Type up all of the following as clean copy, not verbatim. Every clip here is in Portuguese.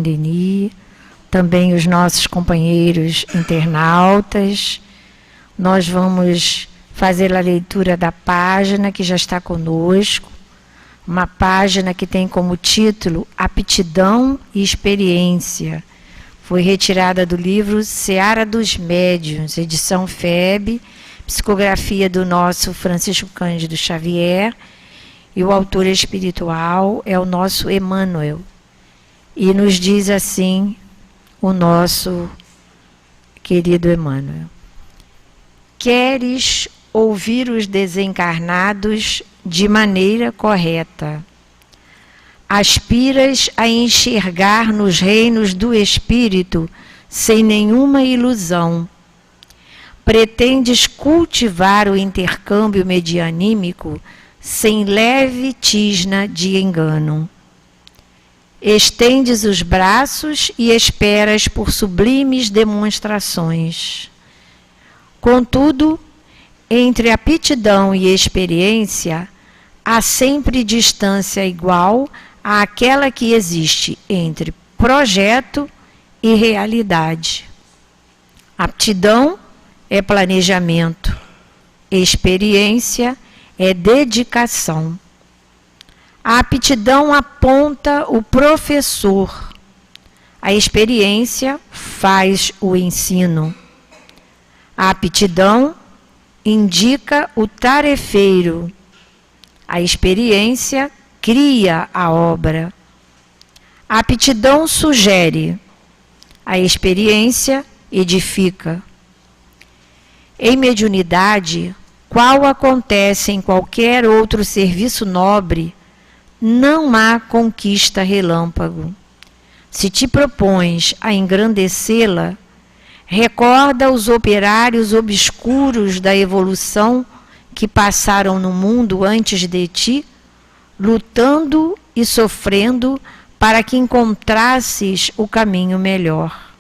Denis, também os nossos companheiros internautas. Nós vamos fazer a leitura da página que já está conosco, uma página que tem como título Aptidão e Experiência. Foi retirada do livro Seara dos Médiuns, edição FEB, psicografia do nosso Francisco Cândido Xavier, e o autor espiritual é o nosso Emmanuel. E nos diz assim o nosso querido Emmanuel: queres ouvir os desencarnados de maneira correta? Aspiras a enxergar nos reinos do espírito sem nenhuma ilusão. Pretendes cultivar o intercâmbio medianímico sem leve tisna de engano. Estendes os braços e esperas por sublimes demonstrações. Contudo, entre aptidão e experiência, há sempre distância igual àquela que existe entre projeto e realidade. Aptidão é planejamento, experiência é dedicação. A aptidão aponta o professor, a experiência faz o ensino. A aptidão indica o tarefeiro, a experiência cria a obra. A aptidão sugere, a experiência edifica. Em mediunidade, qual acontece em qualquer outro serviço nobre, não há conquista relâmpago. Se te propões a engrandecê-la, recorda os operários obscuros da evolução que passaram no mundo antes de ti, lutando e sofrendo para que encontrasses o caminho melhor.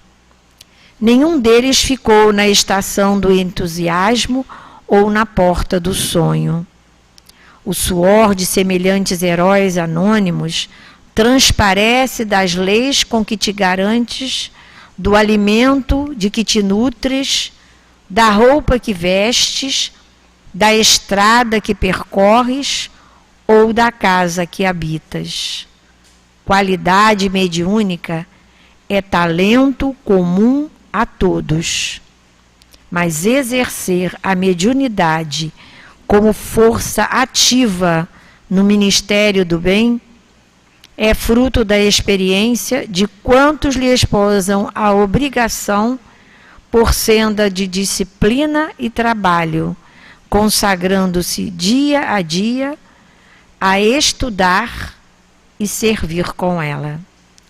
Nenhum deles ficou na estação do entusiasmo ou na porta do sonho. O suor de semelhantes heróis anônimos transparece das leis com que te garantes, do alimento de que te nutres, da roupa que vestes, da estrada que percorres ou da casa que habitas. Qualidade mediúnica é talento comum a todos, mas exercer a mediunidade como força ativa no ministério do bem é fruto da experiência de quantos lhe esposam a obrigação por senda de disciplina e trabalho, consagrando-se dia a dia a estudar e servir com ela.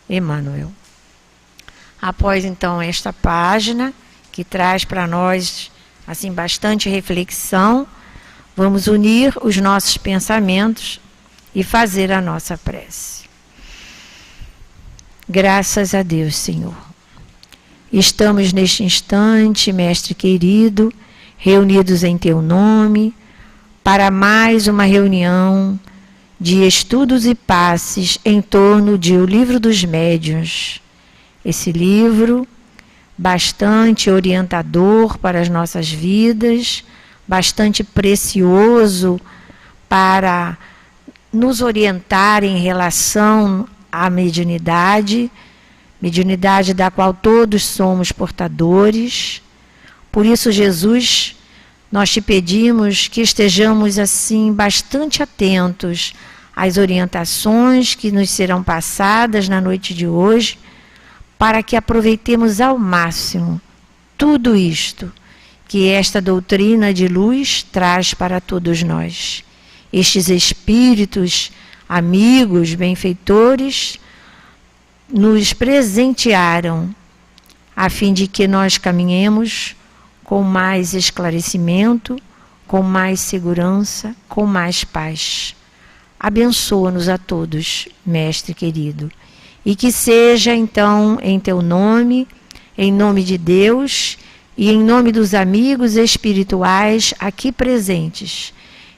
Emmanuel. Após então esta página, que traz para nós assim bastante reflexão, vamos unir os nossos pensamentos e fazer a nossa prece. Graças a Deus, Senhor. Estamos neste instante, Mestre querido, reunidos em Teu nome, para mais uma reunião de estudos e passes em torno de O Livro dos Médiuns. Esse livro bastante orientador para as nossas vidas, bastante precioso para nos orientar em relação à mediunidade, mediunidade da qual todos somos portadores. Por isso, Jesus, nós te pedimos que estejamos assim bastante atentos às orientações que nos serão passadas na noite de hoje, para que aproveitemos ao máximo tudo isto que esta doutrina de luz traz para todos nós. Estes espíritos, amigos, benfeitores, nos presentearam, a fim de que nós caminhemos com mais esclarecimento, com mais segurança, com mais paz. Abençoa-nos a todos, Mestre querido. E que seja, então, em Teu nome, em nome de Deus e em nome dos amigos espirituais aqui presentes,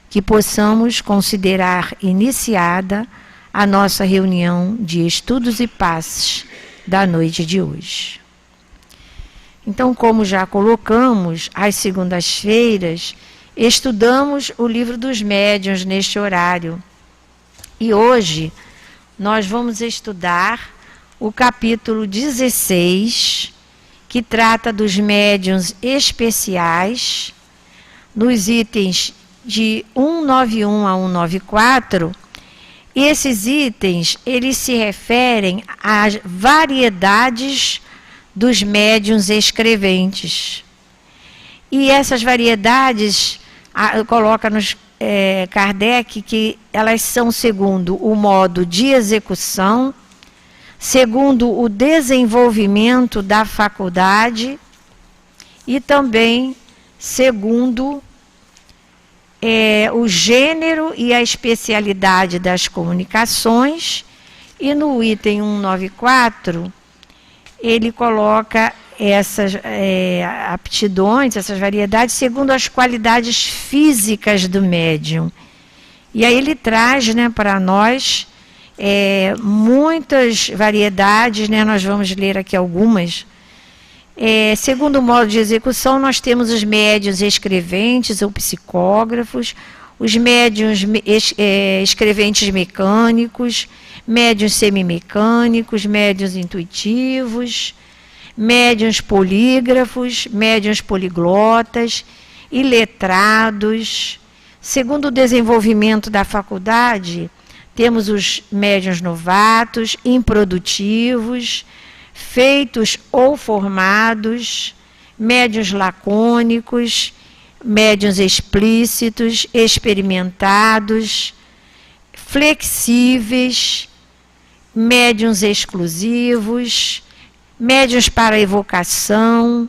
que possamos considerar iniciada a nossa reunião de estudos e passes da noite de hoje. Então, como já colocamos, às segundas-feiras, estudamos o Livro dos Médiuns neste horário. E hoje nós vamos estudar o capítulo 16, que trata dos médiuns especiais, nos itens de 191 a 194. Esses itens, eles se referem às variedades dos médiuns escreventes. E essas variedades, coloca-nos Kardec, que elas são segundo o modo de execução, segundo o desenvolvimento da faculdade e também segundo o gênero e a especialidade das comunicações. E no item 194, ele coloca essas aptidões, essas variedades, segundo as qualidades físicas do médium. E aí ele traz, né, para nós muitas variedades, né, nós vamos ler aqui algumas. Segundo o modo de execução, nós temos os médiuns escreventes ou psicógrafos, os médiuns escreventes mecânicos, médiuns semimecânicos, médiuns intuitivos, médiuns polígrafos, médiuns poliglotas, iletrados. Segundo o desenvolvimento da faculdade, temos os médiuns novatos, improdutivos, feitos ou formados, médiuns lacônicos, médiuns explícitos, experimentados, flexíveis, médiuns exclusivos, médiuns para evocação,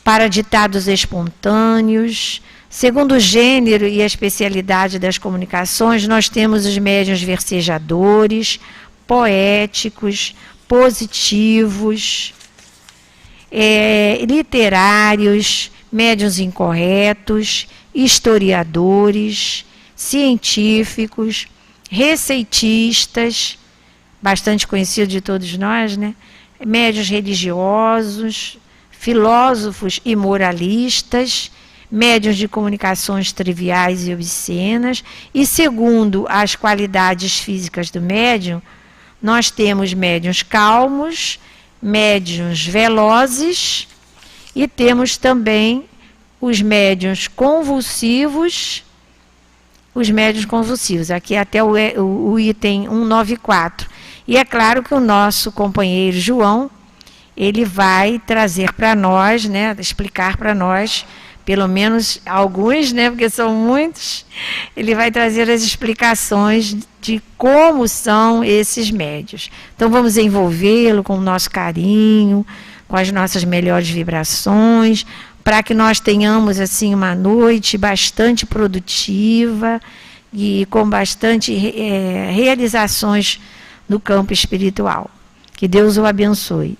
para ditados espontâneos. Segundo o gênero e a especialidade das comunicações, nós temos os médiuns versejadores, poéticos, positivos, literários, médiuns incorretos, historiadores, científicos, receitistas, bastante conhecido de todos nós, né? Médiuns religiosos, filósofos e moralistas, médiuns de comunicações triviais e obscenas. E segundo as qualidades físicas do médium, nós temos médiuns calmos, médiuns velozes e temos também os médiuns convulsivos, aqui até o item 194. E é claro que o nosso companheiro João, ele vai trazer para nós, né, explicar para nós, pelo menos alguns, né, porque são muitos, ele vai trazer as explicações de como são esses médiuns. Então vamos envolvê-lo com o nosso carinho, com as nossas melhores vibrações, para que nós tenhamos assim uma noite bastante produtiva e com bastante realizações no campo espiritual. Que Deus o abençoe.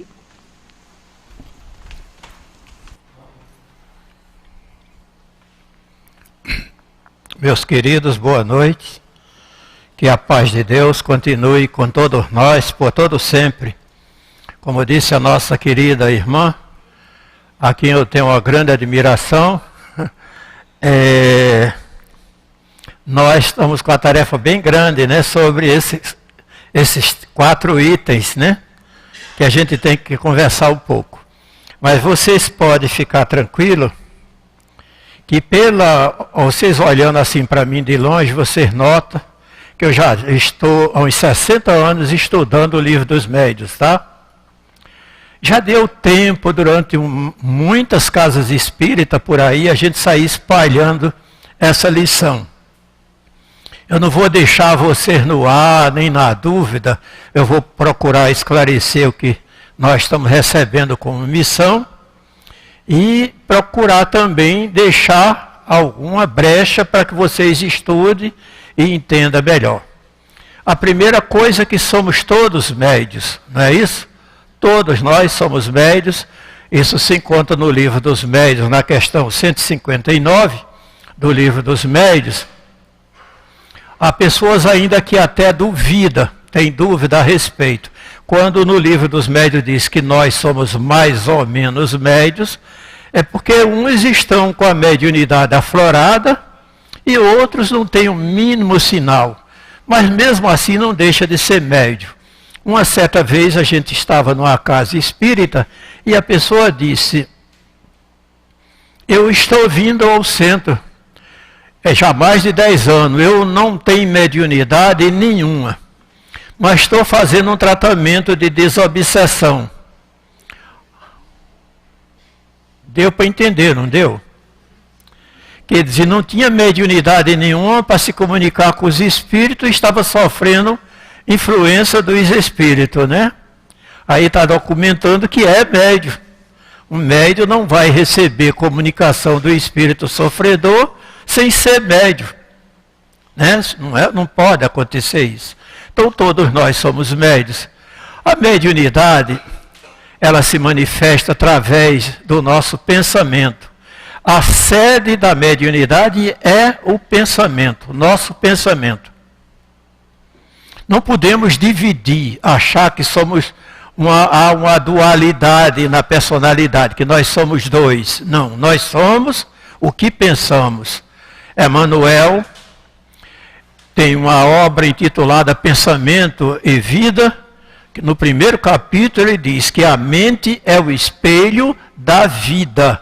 Meus queridos, boa noite. Que a paz de Deus continue com todos nós, por todo sempre. Como disse a nossa querida irmã, a quem eu tenho uma grande admiração, nós estamos com a tarefa bem grande, né, sobre esses 4 itens, né, que a gente tem que conversar um pouco. Mas vocês podem ficar tranquilos, que vocês olhando assim para mim de longe, vocês notam que eu já estou há uns 60 anos estudando o Livro dos Médiuns, tá? Já deu tempo, durante muitas casas espíritas por aí, a gente sair espalhando essa lição. Eu não vou deixar vocês no ar, nem na dúvida, eu vou procurar esclarecer o que nós estamos recebendo como missão e procurar também deixar alguma brecha para que vocês estudem e entendam melhor. A primeira coisa é que somos todos médios, não é isso? Todos nós somos médios. Isso se encontra no Livro dos Médiuns, na questão 159 do Livro dos Médiuns. Há pessoas ainda que até tem dúvida a respeito. quando no livro dos médios diz que nós somos mais ou menos médios, é porque uns estão com a mediunidade aflorada e outros não têm o mínimo sinal. Mas mesmo assim não deixa de ser médio. Uma certa vez a gente estava numa casa espírita e a pessoa disse: eu estou vindo ao centro, já há mais de 10 anos, eu não tenho mediunidade nenhuma, mas estou fazendo um tratamento de desobsessão. Deu para entender, não deu? Quer dizer, não tinha mediunidade nenhuma para se comunicar com os espíritos e estava sofrendo influência dos espíritos, né? Aí está documentando que é médio. Um médio não vai receber comunicação do espírito sofredor sem ser médio, né? Não pode acontecer isso. Então todos nós somos médios. A mediunidade, ela se manifesta através do nosso pensamento. A sede da mediunidade é o pensamento, nosso pensamento. Não podemos dividir, achar que somos há uma dualidade na personalidade, que nós somos dois. Não, nós somos o que pensamos. Emmanuel tem uma obra intitulada Pensamento e Vida, que no primeiro capítulo ele diz que a mente é o espelho da vida.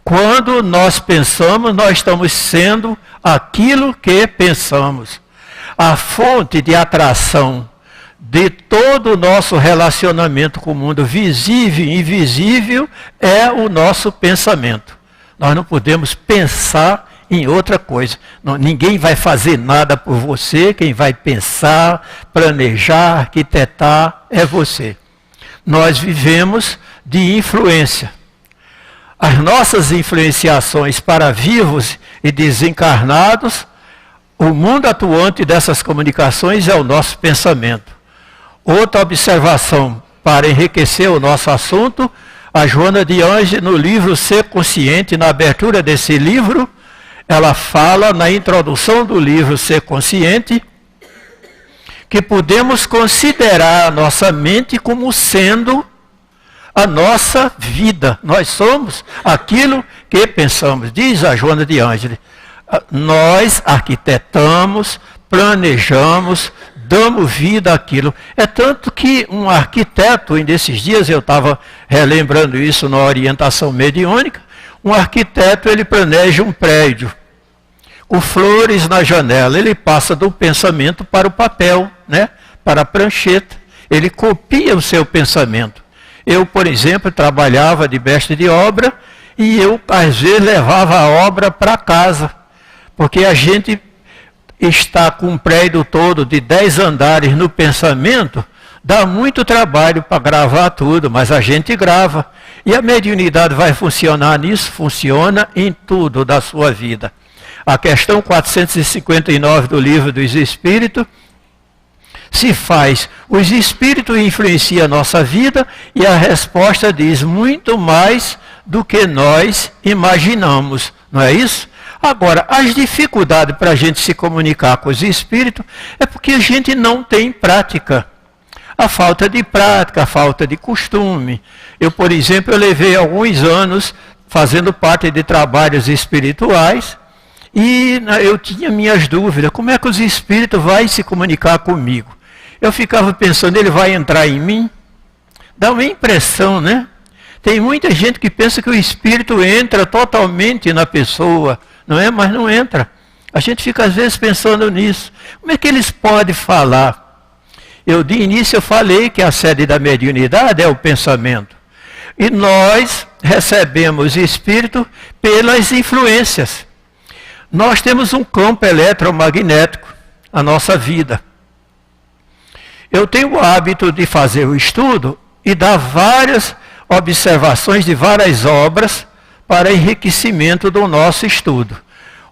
Quando nós pensamos, nós estamos sendo aquilo que pensamos. A fonte de atração de todo o nosso relacionamento com o mundo visível e invisível é o nosso pensamento. Nós não podemos pensar em outra coisa. Não, ninguém vai fazer nada por você, quem vai pensar, planejar, arquitetar é você. Nós vivemos de influência. As nossas influenciações para vivos e desencarnados, o mundo atuante dessas comunicações é o nosso pensamento. Outra observação para enriquecer o nosso assunto, a Joana de Ângeles, no livro Ser Consciente, na abertura desse livro, ela fala na introdução do livro Ser Consciente, que podemos considerar a nossa mente como sendo a nossa vida. Nós somos aquilo que pensamos. Diz a Joana de Ângeles, nós arquitetamos, planejamos, damos vida àquilo. É tanto que um arquiteto, nesses dias eu estava relembrando isso na orientação mediúnica, um arquiteto ele planeja um prédio, com flores na janela, ele passa do pensamento para o papel, né? Para a prancheta, ele copia o seu pensamento. Eu, por exemplo, trabalhava de mestre de obra e eu, às vezes, levava a obra para casa, porque a gente está com um prédio todo de 10 andares no pensamento, dá muito trabalho para gravar tudo, mas a gente grava. E a mediunidade vai funcionar nisso? Funciona em tudo da sua vida. A questão 459 do Livro dos Espíritos se faz, os espíritos influenciam a nossa vida, e a resposta diz muito mais do que nós imaginamos, não é isso? Agora, as dificuldades para a gente se comunicar com os espíritos é porque a gente não tem prática. A falta de prática, a falta de costume. Eu, por exemplo, eu levei alguns anos fazendo parte de trabalhos espirituais e eu tinha minhas dúvidas. Como é que os espíritos vão se comunicar comigo? Eu ficava pensando, ele vai entrar em mim? Dá uma impressão, né? Tem muita gente que pensa que o espírito entra totalmente na pessoa, não é? Mas não entra. A gente fica às vezes pensando nisso. Como é que eles podem falar? De início eu falei que a sede da mediunidade é o pensamento. E nós recebemos espírito pelas influências. Nós temos um campo eletromagnético na nossa vida. Eu tenho o hábito de fazer o estudo e dar várias observações de várias obras para enriquecimento do nosso estudo.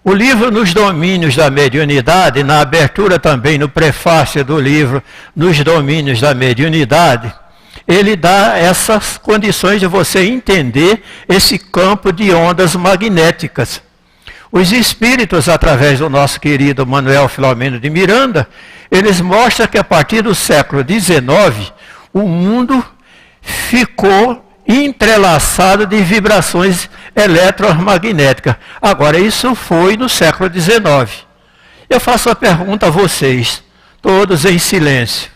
O livro Nos Domínios da Mediunidade, na abertura também, no prefácio do livro Nos Domínios da Mediunidade, ele dá essas condições de você entender esse campo de ondas magnéticas. Os espíritos, através do nosso querido Manuel Filomeno de Miranda, eles mostram que a partir do século XIX, o mundo ficou entrelaçado de vibrações eletromagnéticas. Agora, isso foi no século XIX. Eu faço a pergunta a vocês, todos em silêncio.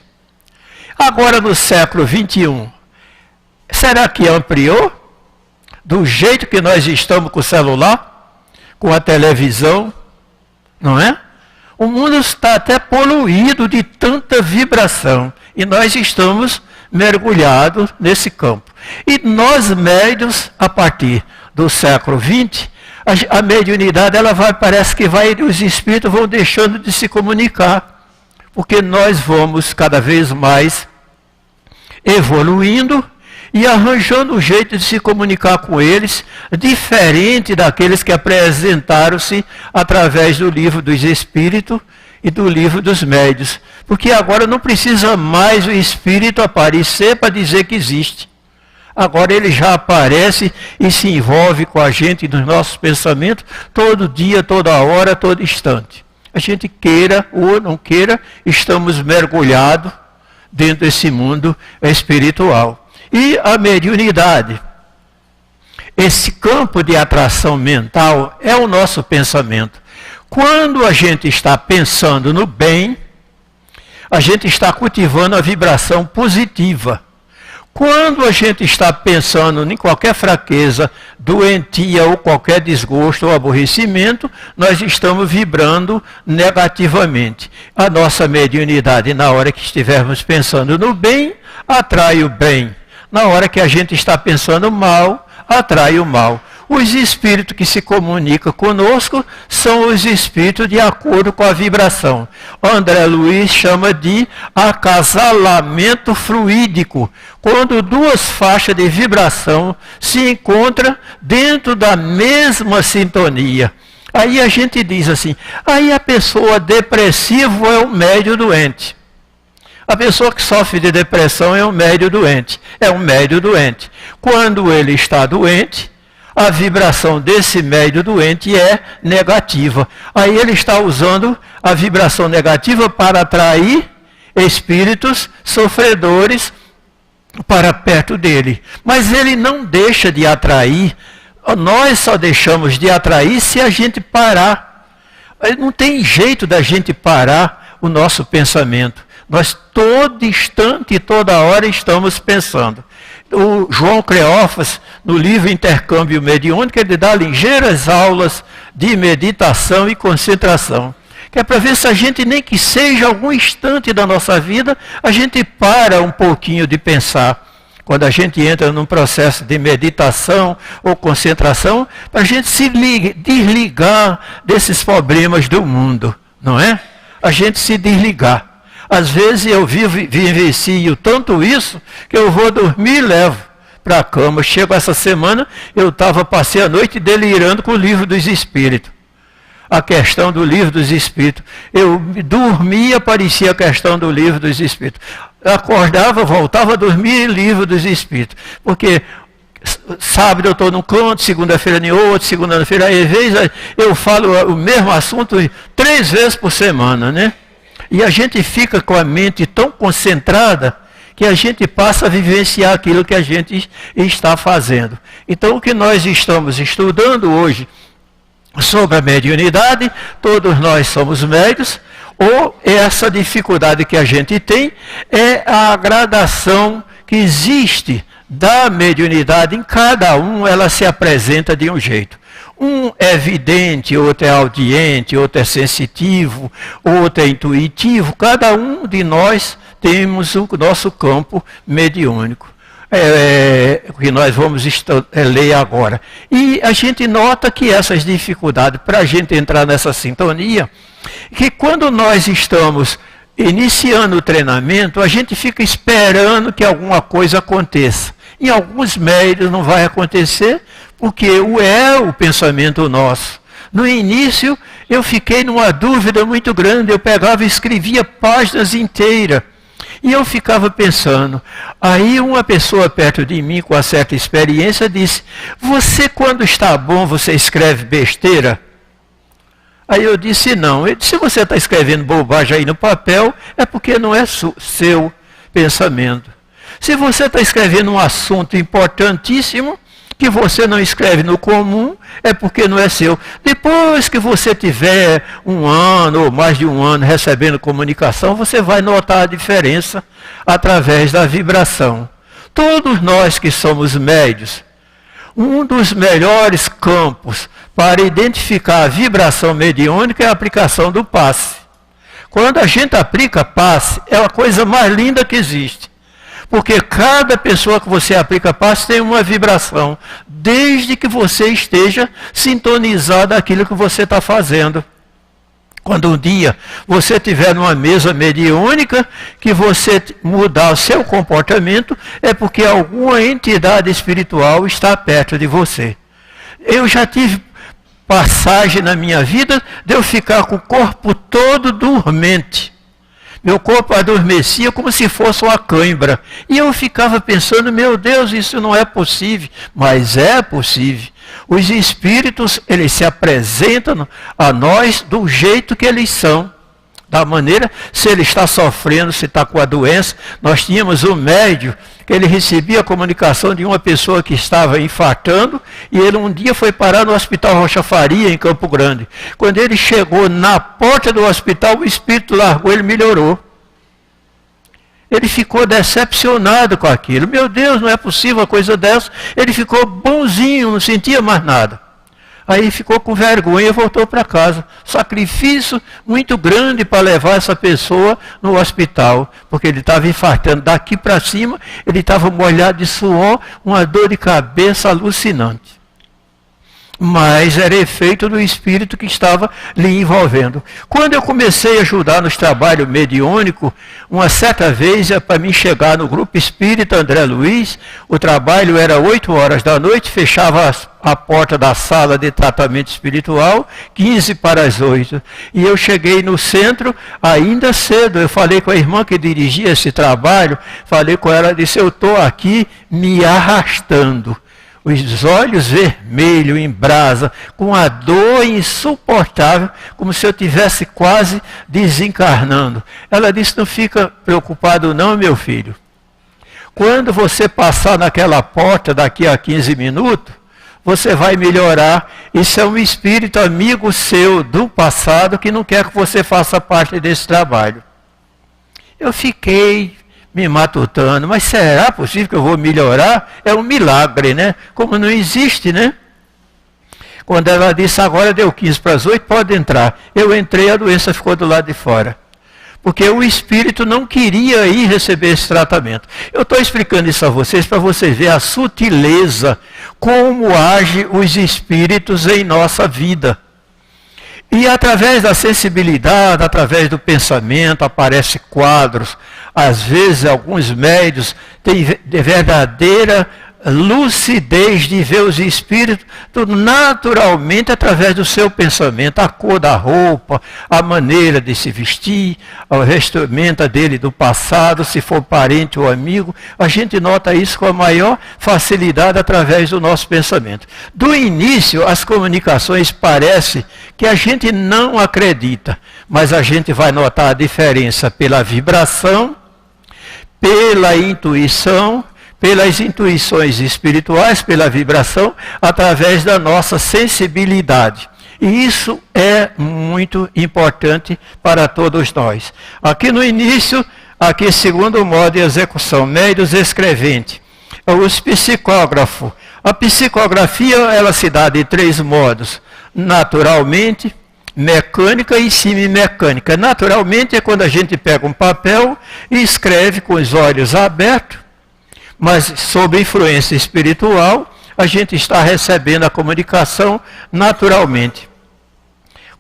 Agora, no século XXI, será que ampliou? Do jeito que nós estamos com o celular, com a televisão, não é? O mundo está até poluído de tanta vibração. E nós estamos mergulhados nesse campo. E nós médiuns, a partir do século XX, a mediunidade, parece que os espíritos vão deixando de se comunicar. Porque nós vamos cada vez mais evoluindo e arranjando um jeito de se comunicar com eles, diferente daqueles que apresentaram-se através do livro dos Espíritos e do livro dos Médiuns. Porque agora não precisa mais o Espírito aparecer para dizer que existe. Agora ele já aparece e se envolve com a gente nos nossos pensamentos todo dia, toda hora, todo instante. A gente queira ou não queira, estamos mergulhados dentro desse mundo espiritual. E a mediunidade, esse campo de atração mental é o nosso pensamento. Quando a gente está pensando no bem, a gente está cultivando a vibração positiva. Quando a gente está pensando em qualquer fraqueza, doentia ou qualquer desgosto ou aborrecimento, nós estamos vibrando negativamente. A nossa mediunidade, na hora que estivermos pensando no bem, atrai o bem. Na hora que a gente está pensando mal, atrai o mal. Os espíritos que se comunicam conosco são os espíritos de acordo com a vibração. André Luiz chama de acasalamento fluídico, quando duas faixas de vibração se encontram dentro da mesma sintonia. Aí a gente diz assim, aí a pessoa depressiva é um médio doente. A pessoa que sofre de depressão é um médio doente. É um médio doente. Quando ele está doente, a vibração desse médio doente é negativa. Aí ele está usando a vibração negativa para atrair espíritos sofredores para perto dele. Mas ele não deixa de atrair. Nós só deixamos de atrair se a gente parar. Não tem jeito da gente parar o nosso pensamento. Nós todo instante e toda hora estamos pensando. O João Cleófas, no livro Intercâmbio Mediúnico, ele dá ligeiras aulas de meditação e concentração. Que é para ver se a gente, nem que seja algum instante da nossa vida, a gente para um pouquinho de pensar. Quando a gente entra num processo de meditação ou concentração, para a gente se desligar desses problemas do mundo, não é? A gente se desligar. Às vezes eu vivencio tanto isso que eu vou dormir e levo para a cama. Chego essa semana, passei a noite delirando com o livro dos Espíritos. A questão do livro dos Espíritos. Eu dormia, aparecia a questão do livro dos Espíritos. Acordava, voltava a dormir, livro dos Espíritos. Porque sábado eu estou num canto, segunda-feira em outro, segunda-feira, às vezes eu falo o mesmo assunto 3 vezes por semana, né? E a gente fica com a mente tão concentrada que a gente passa a vivenciar aquilo que a gente está fazendo. Então, o que nós estamos estudando hoje sobre a mediunidade, todos nós somos médios, ou essa dificuldade que a gente tem é a gradação que existe da mediunidade. Em cada um ela se apresenta de um jeito. Um é vidente, outro é audiente, outro é sensitivo, outro é intuitivo. Cada um de nós temos o nosso campo mediúnico, que nós vamos ler agora. E a gente nota que essas dificuldades, para a gente entrar nessa sintonia, que quando nós estamos iniciando o treinamento, a gente fica esperando que alguma coisa aconteça. Em alguns médios não vai acontecer, porque o pensamento nosso. No início, eu fiquei numa dúvida muito grande, eu pegava e escrevia páginas inteiras. E eu ficava pensando. Aí uma pessoa perto de mim, com uma certa experiência, disse, você quando está bom, você escreve besteira? Aí eu disse, não. Ele disse, se você está escrevendo bobagem aí no papel, é porque não é seu pensamento. Se você está escrevendo um assunto importantíssimo, que você não escreve no comum, é porque não é seu. Depois que você tiver 1 ano ou mais de 1 ano recebendo comunicação, você vai notar a diferença através da vibração. Todos nós que somos médios, um dos melhores campos para identificar a vibração mediúnica é a aplicação do passe. Quando a gente aplica passe, é a coisa mais linda que existe. Porque cada pessoa que você aplica passe tem uma vibração, desde que você esteja sintonizado àquilo que você está fazendo. Quando um dia você estiver numa mesa mediúnica, que você mudar o seu comportamento, é porque alguma entidade espiritual está perto de você. Eu já tive passagem na minha vida de eu ficar com o corpo todo dormente. Meu corpo adormecia como se fosse uma cãibra. E eu ficava pensando, meu Deus, isso não é possível. Mas é possível. Os espíritos, eles se apresentam a nós do jeito que eles são. Da maneira, se ele está sofrendo, se está com a doença. Nós tínhamos um médium que ele recebia a comunicação de uma pessoa que estava infartando, e ele um dia foi parar no Hospital Rocha Faria, em Campo Grande. Quando ele chegou na porta do hospital, o espírito largou, ele melhorou. Ele ficou decepcionado com aquilo. Meu Deus, não é possível uma coisa dessa. Ele ficou bonzinho, não sentia mais nada. Aí ficou com vergonha e voltou para casa. Sacrifício muito grande para levar essa pessoa no hospital, porque ele estava infartando daqui para cima, ele estava molhado de suor, uma dor de cabeça alucinante. Mas era efeito do espírito que estava lhe envolvendo. Quando eu comecei a ajudar nos trabalhos mediúnicos, uma certa vez, para mim chegar no grupo espírita André Luiz, o trabalho era 8 horas da noite, fechava a porta da sala de tratamento espiritual, 15 para as 8. E eu cheguei no centro ainda cedo. Eu falei com a irmã que dirigia esse trabalho, falei com ela, disse, eu estou aqui me arrastando. Os olhos vermelhos em brasa, com a dor insuportável, como se eu tivesse quase desencarnando. Ela disse, não fica preocupado não, meu filho. Quando você passar naquela porta daqui a 15 minutos, você vai melhorar. Isso é um espírito amigo seu do passado que não quer que você faça parte desse trabalho. Eu fiquei me matutando, mas será possível que eu vou melhorar? É um milagre, né? Como não existe, né? Quando ela disse, agora deu 15 para as 8, pode entrar. Eu entrei, a doença ficou do lado de fora. Porque o espírito não queria ir receber esse tratamento. Eu estou explicando isso a vocês para vocês verem a sutileza, como agem os espíritos em nossa vida. E através da sensibilidade, através do pensamento, aparecem quadros. Às vezes, alguns médios têm verdadeira lucidez de ver os espíritos tudo naturalmente através do seu pensamento, a cor da roupa, a maneira de se vestir, a vestimenta dele do passado, se for parente ou amigo, a gente nota isso com a maior facilidade através do nosso pensamento. Do início, as comunicações parecem que a gente não acredita, mas a gente vai notar a diferença pela vibração, pela intuição, pelas intuições espirituais, pela vibração, através da nossa sensibilidade. E isso é muito importante para todos nós. Aqui no início, aqui segundo modo de execução, médios escrevente, os psicógrafos. A psicografia, ela se dá de 3 modos, naturalmente, mecânica e semimecânica. Naturalmente é quando a gente pega um papel e escreve com os olhos abertos, mas sob influência espiritual, a gente está recebendo a comunicação naturalmente.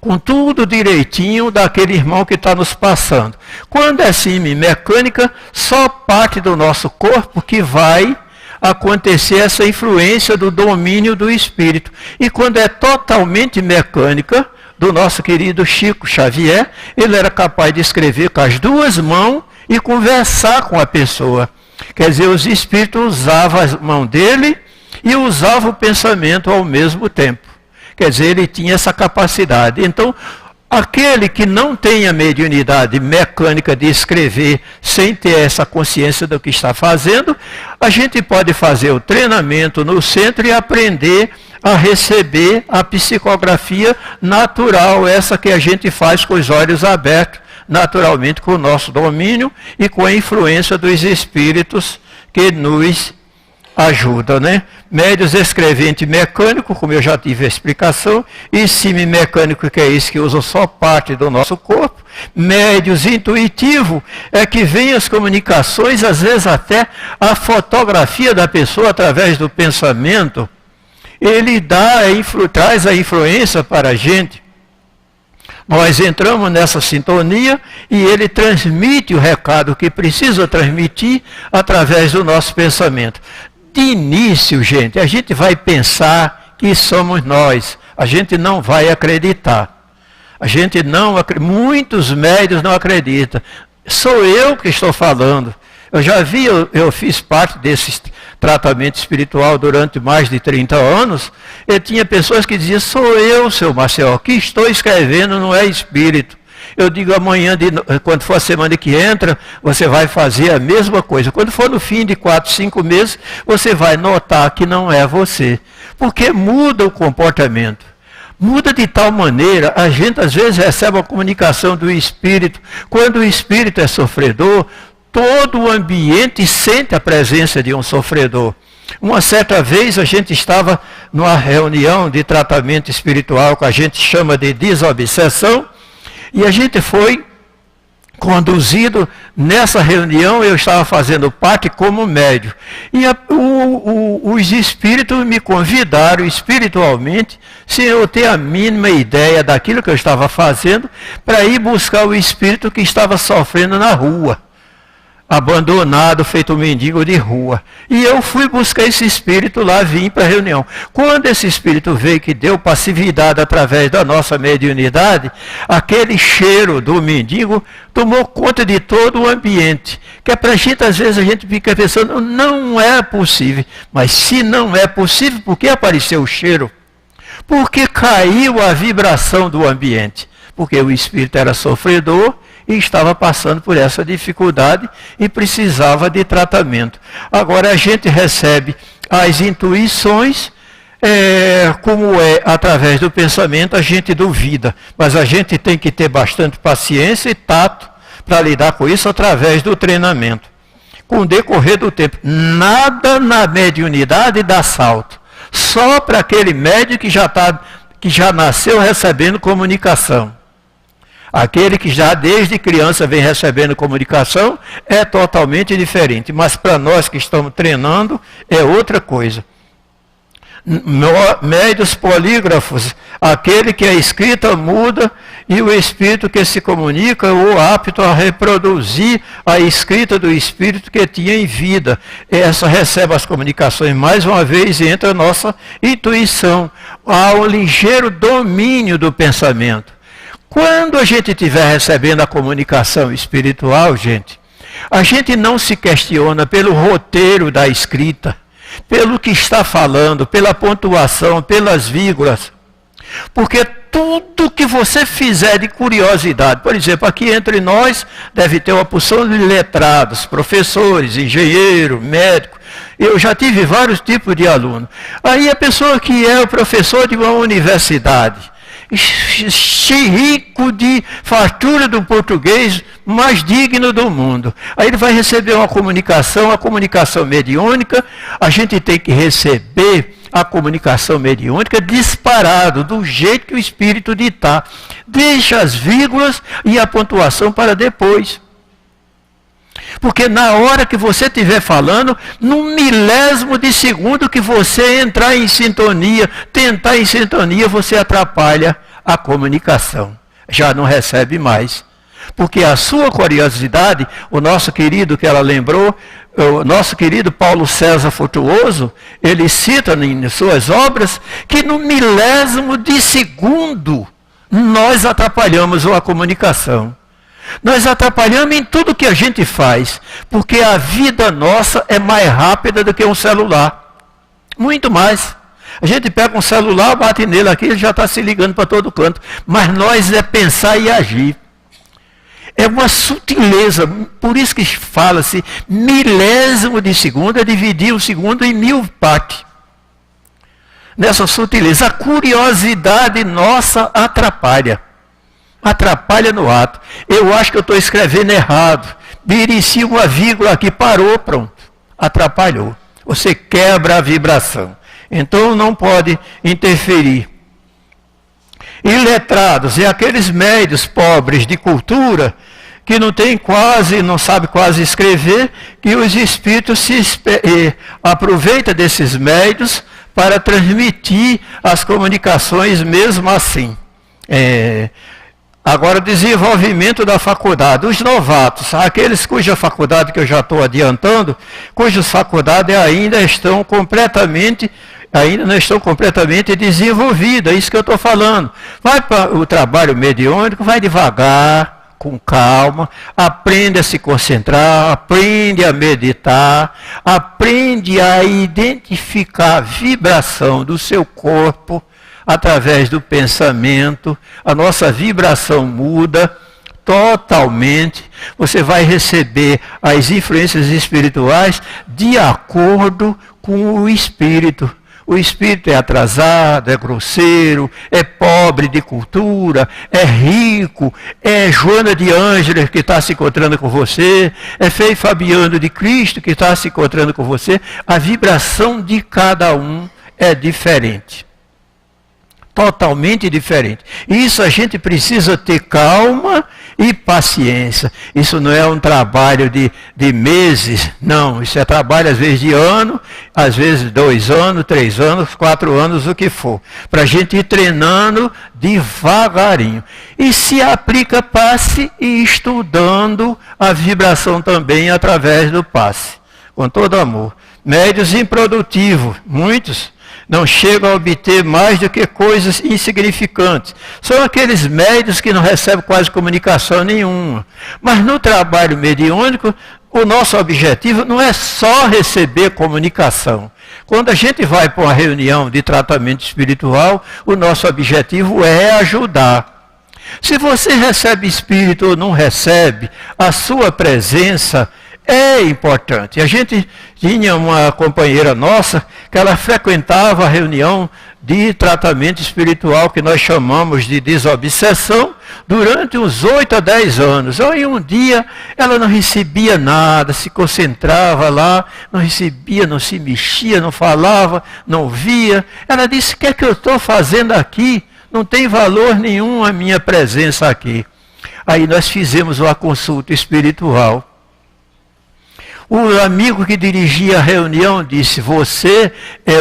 Com tudo direitinho daquele irmão que está nos passando. Quando é semimecânica, só parte do nosso corpo que vai acontecer essa influência do domínio do espírito. E quando é totalmente mecânica, do nosso querido Chico Xavier, ele era capaz de escrever com as 2 mãos e conversar com a pessoa. Quer dizer, os espíritos usavam a mão dele e usavam o pensamento ao mesmo tempo. Quer dizer, ele tinha essa capacidade. Então, Aquele que não tem a mediunidade mecânica de escrever sem ter essa consciência do que está fazendo, a gente pode fazer o treinamento no centro e aprender a receber a psicografia natural, essa que a gente faz com os olhos abertos, naturalmente com o nosso domínio e com a influência dos espíritos que nos ajudam, né? Médios escrevente mecânico, como eu já tive a explicação, e semimecânico, que é isso que usa só parte do nosso corpo. Médios intuitivo é que vem as comunicações, às vezes até a fotografia da pessoa através do pensamento. Ele traz a influência para a gente. Nós entramos nessa sintonia e ele transmite o recado que precisa transmitir através do nosso pensamento. De início, gente, a gente vai pensar que somos nós. A gente não vai acreditar. Muitos médios não acreditam. Sou eu que estou falando. Eu já vi, eu fiz parte desse tratamento espiritual durante mais de 30 anos. E tinha pessoas que diziam, sou eu, seu Marcel, que estou escrevendo, não é espírito. Eu digo, amanhã, quando for a semana que entra, você vai fazer a mesma coisa. Quando for no fim de 4, 5 meses, você vai notar que não é você. Porque muda o comportamento. Muda de tal maneira, a gente às vezes recebe a comunicação do espírito. Quando o espírito é sofredor, todo o ambiente sente a presença de um sofredor. Uma certa vez a gente estava numa reunião de tratamento espiritual que a gente chama de desobsessão, e a gente foi conduzido nessa reunião, eu estava fazendo parte como médium. E os espíritos me convidaram espiritualmente, sem eu ter a mínima ideia daquilo que eu estava fazendo, para ir buscar o espírito que estava sofrendo na rua. Abandonado, feito um mendigo de rua. E eu fui buscar esse espírito lá, vim para a reunião. Quando esse espírito veio, que deu passividade através da nossa mediunidade, aquele cheiro do mendigo tomou conta de todo o ambiente. Que é para a gente, às vezes, a gente fica pensando, não é possível. Mas se não é possível, por que apareceu o cheiro? Porque caiu a vibração do ambiente. Porque o espírito era sofredor, e estava passando por essa dificuldade e precisava de tratamento. Agora a gente recebe as intuições, como é através do pensamento, a gente duvida. Mas a gente tem que ter bastante paciência e tato para lidar com isso através do treinamento. Com o decorrer do tempo, nada na mediunidade dá salto. Só para aquele médium que já nasceu recebendo comunicação. Aquele que já desde criança vem recebendo comunicação é totalmente diferente. Mas para nós que estamos treinando é outra coisa. Médios polígrafos, aquele que a escrita muda e o espírito que se comunica ou apto a reproduzir a escrita do espírito que tinha em vida. Essa recebe as comunicações mais uma vez e entra a nossa intuição. Há um ligeiro domínio do pensamento. Quando a gente estiver recebendo a comunicação espiritual, gente, a gente não se questiona pelo roteiro da escrita, pelo que está falando, pela pontuação, pelas vírgulas. Porque tudo que você fizer de curiosidade, por exemplo, aqui entre nós deve ter uma porção de letrados, professores, engenheiro, médico. Eu já tive vários tipos de aluno. Aí a pessoa que é o professor de uma universidade, rico de fartura do português, mais digno do mundo. Aí ele vai receber uma comunicação, a comunicação mediúnica. A gente tem que receber a comunicação mediúnica disparado, do jeito que o espírito ditar. Deixa as vírgulas e a pontuação para depois. Porque na hora que você estiver falando, num milésimo de segundo que você entrar em sintonia, tentar em sintonia, você atrapalha a comunicação. Já não recebe mais. Porque a sua curiosidade, o nosso querido que ela lembrou, o nosso querido Paulo César Frutuoso, ele cita em suas obras que no milésimo de segundo nós atrapalhamos a comunicação. Nós atrapalhamos em tudo que a gente faz, porque a vida nossa é mais rápida do que um celular. Muito mais. A gente pega um celular, bate nele aqui, ele já está se ligando para todo canto. Mas nós é pensar e agir. É uma sutileza, por isso que fala-se milésimo de segundo, é dividir o segundo em 1000 partes. Nessa sutileza, a curiosidade nossa atrapalha. Atrapalha no ato. Eu acho que eu estou escrevendo errado. Berecia uma vírgula aqui, parou, pronto. Atrapalhou. Você quebra a vibração. Então não pode interferir. Iletrados, e aqueles médios pobres de cultura, que não tem quase, não sabe quase escrever, que os espíritos aproveitam desses médios para transmitir as comunicações mesmo assim. Agora, desenvolvimento da faculdade. Os novatos, aqueles cuja faculdade que eu já estou adiantando, cujas faculdades ainda não estão completamente desenvolvidas, é isso que eu estou falando. Vai para o trabalho mediúnico, vai devagar, com calma, aprende a se concentrar, aprende a meditar, aprende a identificar a vibração do seu corpo através do pensamento. A nossa vibração muda totalmente. Você vai receber as influências espirituais de acordo com o espírito. O espírito é atrasado, é grosseiro, é pobre de cultura, é rico, é Joana de Ângeles que está se encontrando com você, é Frei Fabiano de Cristo que está se encontrando com você. A vibração de cada um é diferente. Totalmente diferente. Isso a gente precisa ter calma e paciência. Isso não é um trabalho de meses, não. Isso é trabalho às vezes de ano, às vezes 2 anos, 3 anos, 4 anos, o que for. Para a gente ir treinando devagarinho. E se aplica passe e estudando a vibração também através do passe. Com todo amor. Médios improdutivos, muitos não chegam a obter mais do que coisas insignificantes. São aqueles médios que não recebem quase comunicação nenhuma. Mas no trabalho mediúnico, o nosso objetivo não é só receber comunicação. Quando a gente vai para uma reunião de tratamento espiritual, o nosso objetivo é ajudar. Se você recebe espírito ou não recebe, a sua presença é importante. A gente tinha uma companheira nossa que ela frequentava a reunião de tratamento espiritual que nós chamamos de desobsessão durante uns 8 a 10 anos. Aí um dia ela não recebia nada, se concentrava lá, não recebia, não se mexia, não falava, não via. Ela disse: o que é que eu estou fazendo aqui? Não tem valor nenhum a minha presença aqui. Aí nós fizemos uma consulta espiritual. O amigo que dirigia a reunião disse: você é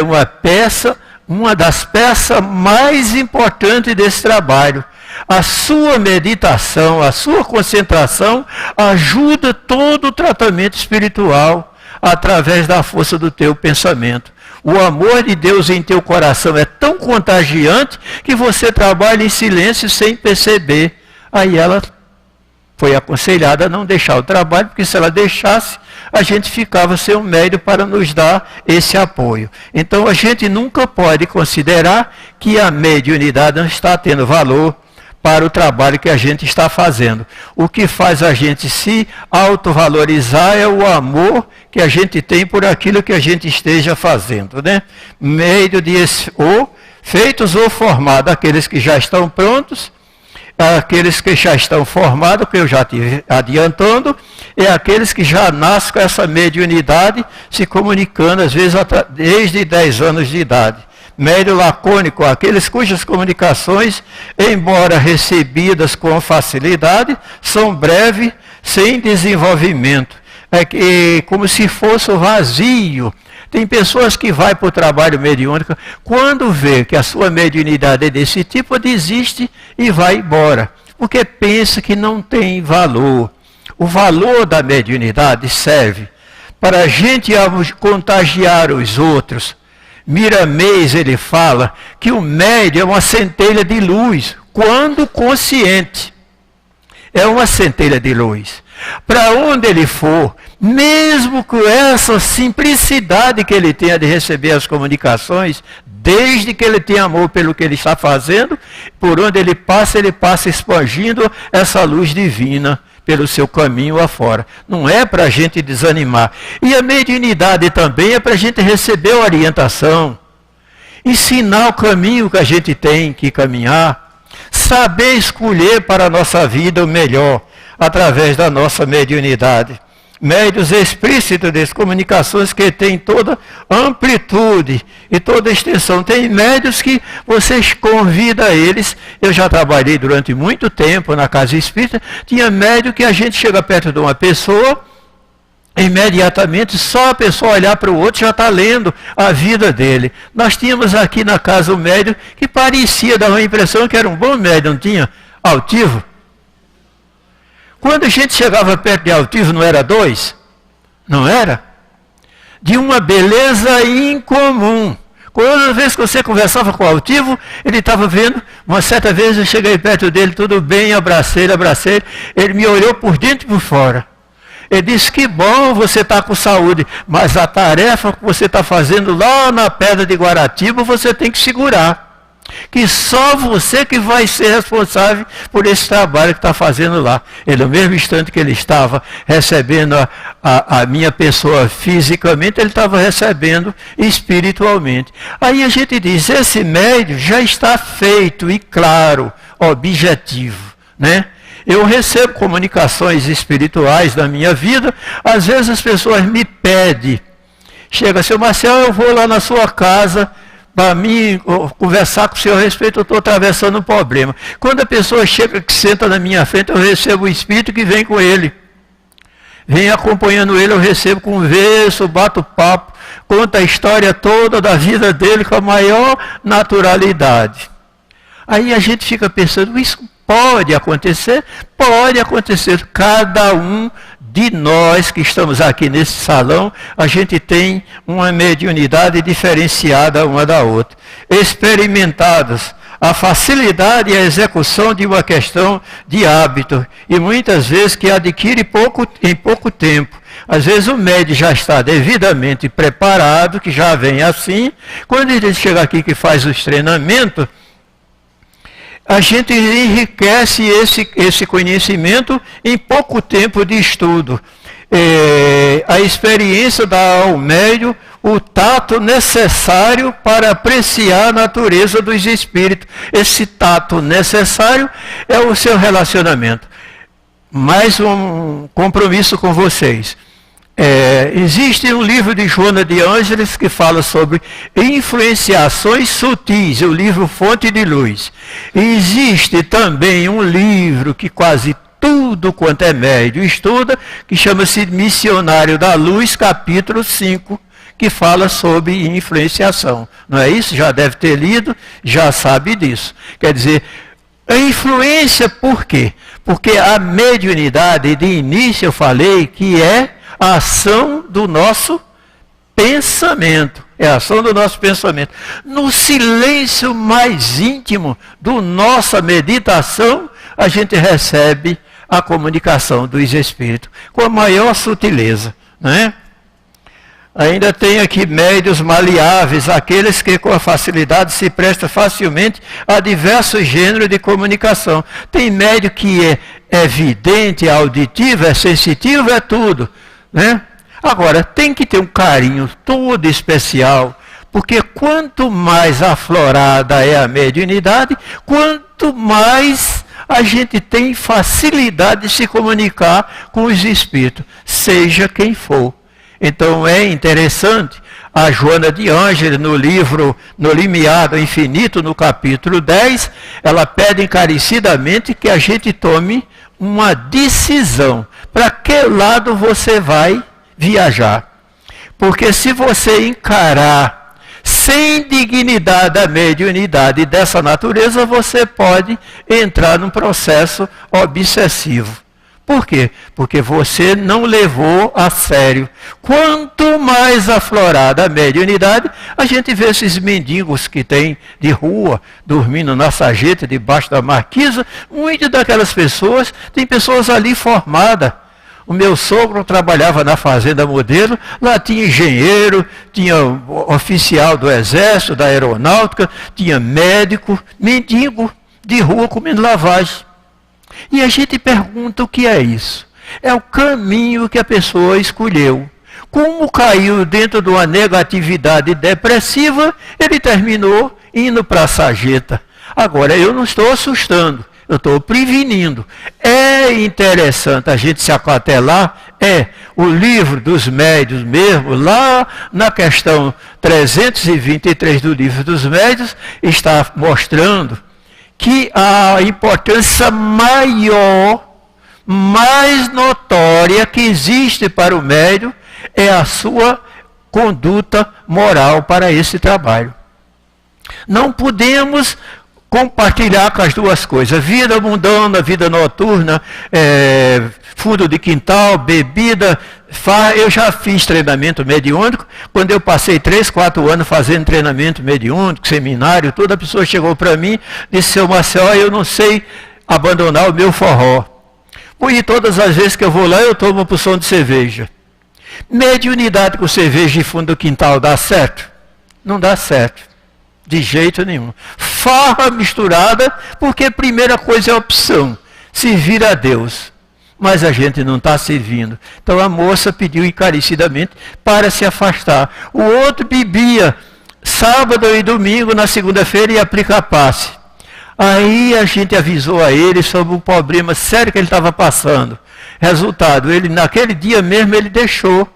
uma das peças mais importantes desse trabalho. A sua meditação, a sua concentração ajuda todo o tratamento espiritual através da força do teu pensamento. O amor de Deus em teu coração é tão contagiante que você trabalha em silêncio sem perceber. Aí ela foi aconselhada a não deixar o trabalho, porque se ela deixasse, a gente ficava sem um médio para nos dar esse apoio. Então a gente nunca pode considerar que a mediunidade não está tendo valor para o trabalho que a gente está fazendo. O que faz a gente se autovalorizar é o amor que a gente tem por aquilo que a gente esteja fazendo, né? Meio de feitos ou formados, aqueles que já estão prontos, aqueles que já estão formados, que eu já estive adiantando, é aqueles que já nascem com essa mediunidade, se comunicando, às vezes, desde 10 anos de idade. Médio lacônico, aqueles cujas comunicações, embora recebidas com facilidade, são breves, sem desenvolvimento. É como se fosse vazio. Tem pessoas que vão para o trabalho mediúnico, quando vê que a sua mediunidade é desse tipo, desiste e vai embora, porque pensa que não tem valor. O valor da mediunidade serve para a gente contagiar os outros. Miramês, ele fala que o médium é uma centelha de luz, quando consciente. É uma centelha de luz. Para onde ele for, mesmo com essa simplicidade que ele tenha de receber as comunicações, Desde que ele tem amor pelo que ele está fazendo, por onde ele passa expandindo essa luz divina pelo seu caminho afora. Não é para a gente desanimar. E a mediunidade também é para a gente receber orientação, ensinar o caminho que a gente tem que caminhar, saber escolher para a nossa vida o melhor, através da nossa mediunidade. Médios explícitos das comunicações que têm toda amplitude e toda extensão. Tem médios que vocês convidam eles. Eu já trabalhei durante muito tempo na casa espírita. Tinha médio que a gente chega perto de uma pessoa, imediatamente só a pessoa olhar para o outro já está lendo a vida dele. Nós tínhamos aqui na casa um médium que parecia dar uma impressão que era um bom médium, não tinha? Altivo. Quando a gente chegava perto de Altivo, não era dois? Não era? De uma beleza incomum. Toda vez que você conversava com o Altivo, ele estava vendo. Uma certa vez eu cheguei perto dele, tudo bem, abracei ele. Ele me olhou por dentro e por fora. Ele disse, que bom você está com saúde, mas a tarefa que você está fazendo lá na Pedra de Guaratiba, você tem que segurar. Que só você que vai ser responsável por esse trabalho que está fazendo lá. Ele, no mesmo instante que ele estava recebendo a minha pessoa fisicamente, ele estava recebendo espiritualmente. Aí a gente diz, esse médium já está feito e claro, objetivo, né? Eu recebo comunicações espirituais na minha vida, às vezes as pessoas me pedem, chega, seu Marcelo, eu vou lá na sua casa, para mim conversar com o senhor a respeito, eu estou atravessando um problema. Quando a pessoa chega, que senta na minha frente, eu recebo o espírito que vem com ele. Vem acompanhando ele, eu recebo converso, bato papo, conta a história toda da vida dele com a maior naturalidade. Aí a gente fica pensando, isso pode acontecer? Pode acontecer. Cada um de nós que estamos aqui nesse salão, a gente tem uma mediunidade diferenciada uma da outra. Experimentados a facilidade e a execução de uma questão de hábito, e muitas vezes que adquire em pouco tempo. Às vezes o médium já está devidamente preparado, que já vem assim. Quando ele chega aqui que faz os treinamentos, a gente enriquece esse conhecimento em pouco tempo de estudo. A experiência dá ao médium o tato necessário para apreciar a natureza dos espíritos. Esse tato necessário é o seu relacionamento. Mais um compromisso com vocês. Existe um livro de Joana de Ângeles que fala sobre influenciações sutis, o livro Fonte de Luz. E existe também um livro que quase tudo quanto é médio estuda, que chama-se Missionário da Luz, capítulo 5, que fala sobre influenciação. Não é isso? Já deve ter lido, já sabe disso. Quer dizer, a influência por quê? Porque a mediunidade, de início eu falei que é a ação do nosso pensamento. É a ação do nosso pensamento. No silêncio mais íntimo da nossa meditação, a gente recebe a comunicação dos espíritos com a maior sutileza, não é? Ainda tem aqui médios maleáveis, aqueles que com a facilidade se prestam facilmente a diversos gêneros de comunicação. Tem médio que é vidente, é auditivo, é sensitivo, é tudo, né? Agora, tem que ter um carinho todo especial, porque quanto mais aflorada é a mediunidade, quanto mais a gente tem facilidade de se comunicar com os espíritos, seja quem for. Então é interessante, a Joana de Ângeles, no livro No Limiar do Infinito, no capítulo 10, ela pede encarecidamente que a gente tome uma decisão. Para que lado você vai viajar? Porque se você encarar sem dignidade a mediunidade dessa natureza, você pode entrar num processo obsessivo. Por quê? Porque você não levou a sério. Quanto mais aflorada a mediunidade, a gente vê esses mendigos que tem de rua, dormindo na sarjeta, debaixo da marquisa. Muitas daquelas pessoas, tem pessoas ali formadas. O meu sogro trabalhava na Fazenda Modelo, lá tinha engenheiro, tinha oficial do Exército, da Aeronáutica, tinha médico, mendigo de rua comendo lavagem. E a gente pergunta o que é isso? É o caminho que a pessoa escolheu. Como caiu dentro de uma negatividade depressiva, ele terminou indo para a sarjeta. Agora, eu não estou assustando, eu estou prevenindo. É interessante a gente se acatelar, o livro dos médiuns mesmo, lá na questão 323 do livro dos médiuns, está mostrando que a importância maior, mais notória que existe para o médium é a sua conduta moral para esse trabalho. Não podemos compartilhar com as duas coisas, vida mundana, vida noturna, fundo de quintal, bebida. Eu já fiz treinamento mediúnico, quando eu passei 3, 4 anos fazendo treinamento mediúnico, seminário, toda a pessoa chegou para mim, disse: seu Marcel, eu não sei abandonar o meu forró. E todas as vezes que eu vou lá, eu tomo uma porção de cerveja. Mediunidade com cerveja de fundo do quintal dá certo? Não dá certo. De jeito nenhum. Farra misturada, porque a primeira coisa é a opção, servir a Deus. Mas a gente não está servindo. Então a moça pediu encarecidamente para se afastar. O outro bebia sábado e domingo, na segunda-feira ia aplicar passe. Aí a gente avisou a ele sobre um problema sério que ele estava passando. Resultado, ele naquele dia mesmo ele deixou.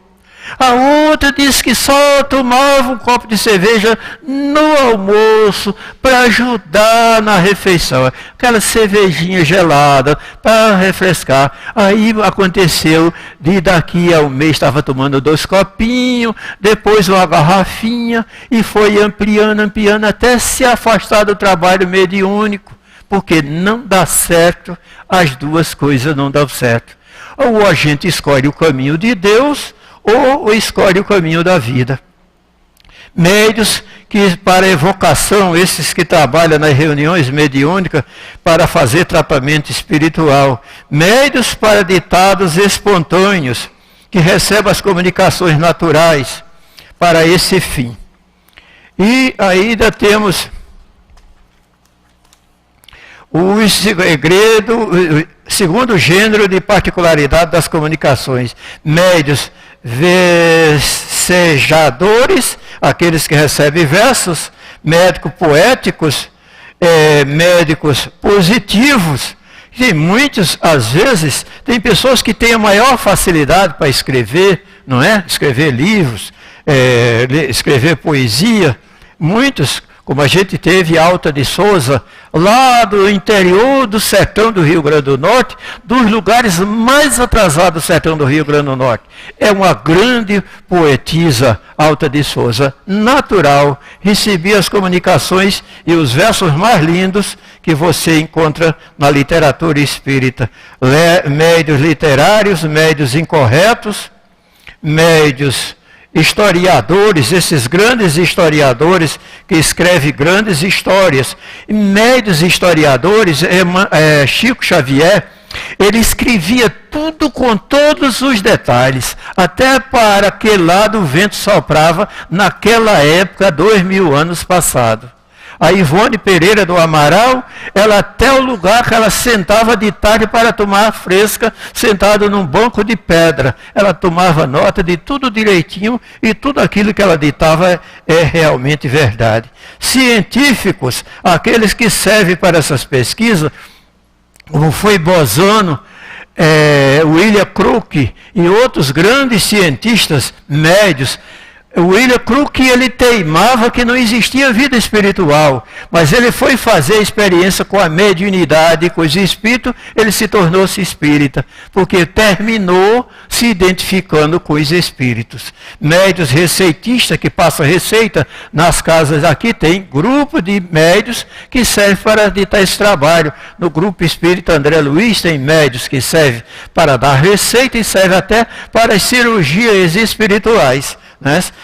A outra disse que só tomava um copo de cerveja no almoço para ajudar na refeição. Aquela cervejinha gelada para refrescar. Aí aconteceu de daqui a um mês estava tomando 2 copinhos, depois uma garrafinha e foi ampliando até se afastar do trabalho mediúnico. Porque não dá certo, as duas coisas não dão certo. Ou a gente escolhe o caminho de Deus, ou escolhe o caminho da vida. Médios que para evocação, esses que trabalham nas reuniões mediúnicas para fazer tratamento espiritual. Médios para ditados espontâneos, que recebem as comunicações naturais para esse fim. E ainda temos o segundo gênero de particularidade das comunicações. Médios versejadores, aqueles que recebem versos, médicos poéticos, médicos positivos. E muitos, às vezes, tem pessoas que têm a maior facilidade para escrever, não é? Escrever livros, escrever poesia. Muitos, como a gente teve Alta de Souza, lá do interior do sertão do Rio Grande do Norte, dos lugares mais atrasados do sertão do Rio Grande do Norte. É uma grande poetisa, Alta de Souza, natural, recebia as comunicações e os versos mais lindos que você encontra na literatura espírita. Médios literários, médios incorretos, médios historiadores, esses grandes historiadores que escrevem grandes histórias. Médios historiadores, Chico Xavier, ele escrevia tudo com todos os detalhes, até para que lado o vento soprava naquela época, 2000 anos passados. A Ivone Pereira do Amaral, ela até o lugar que ela sentava de tarde para tomar fresca, sentada num banco de pedra. Ela tomava nota de tudo direitinho e tudo aquilo que ela ditava é realmente verdade. Científicos, aqueles que servem para essas pesquisas, como foi Bosano, William Crookes e outros grandes cientistas médios. William Crookes, ele teimava que não existia vida espiritual, mas ele foi fazer experiência com a mediunidade, com os espíritos, ele se tornou-se espírita, porque terminou se identificando com os espíritos. Médios receitistas que passam receita nas casas aqui, tem grupo de médios que servem para ditar esse trabalho. No grupo espírita André Luiz tem médios que servem para dar receita e servem até para as cirurgias espirituais.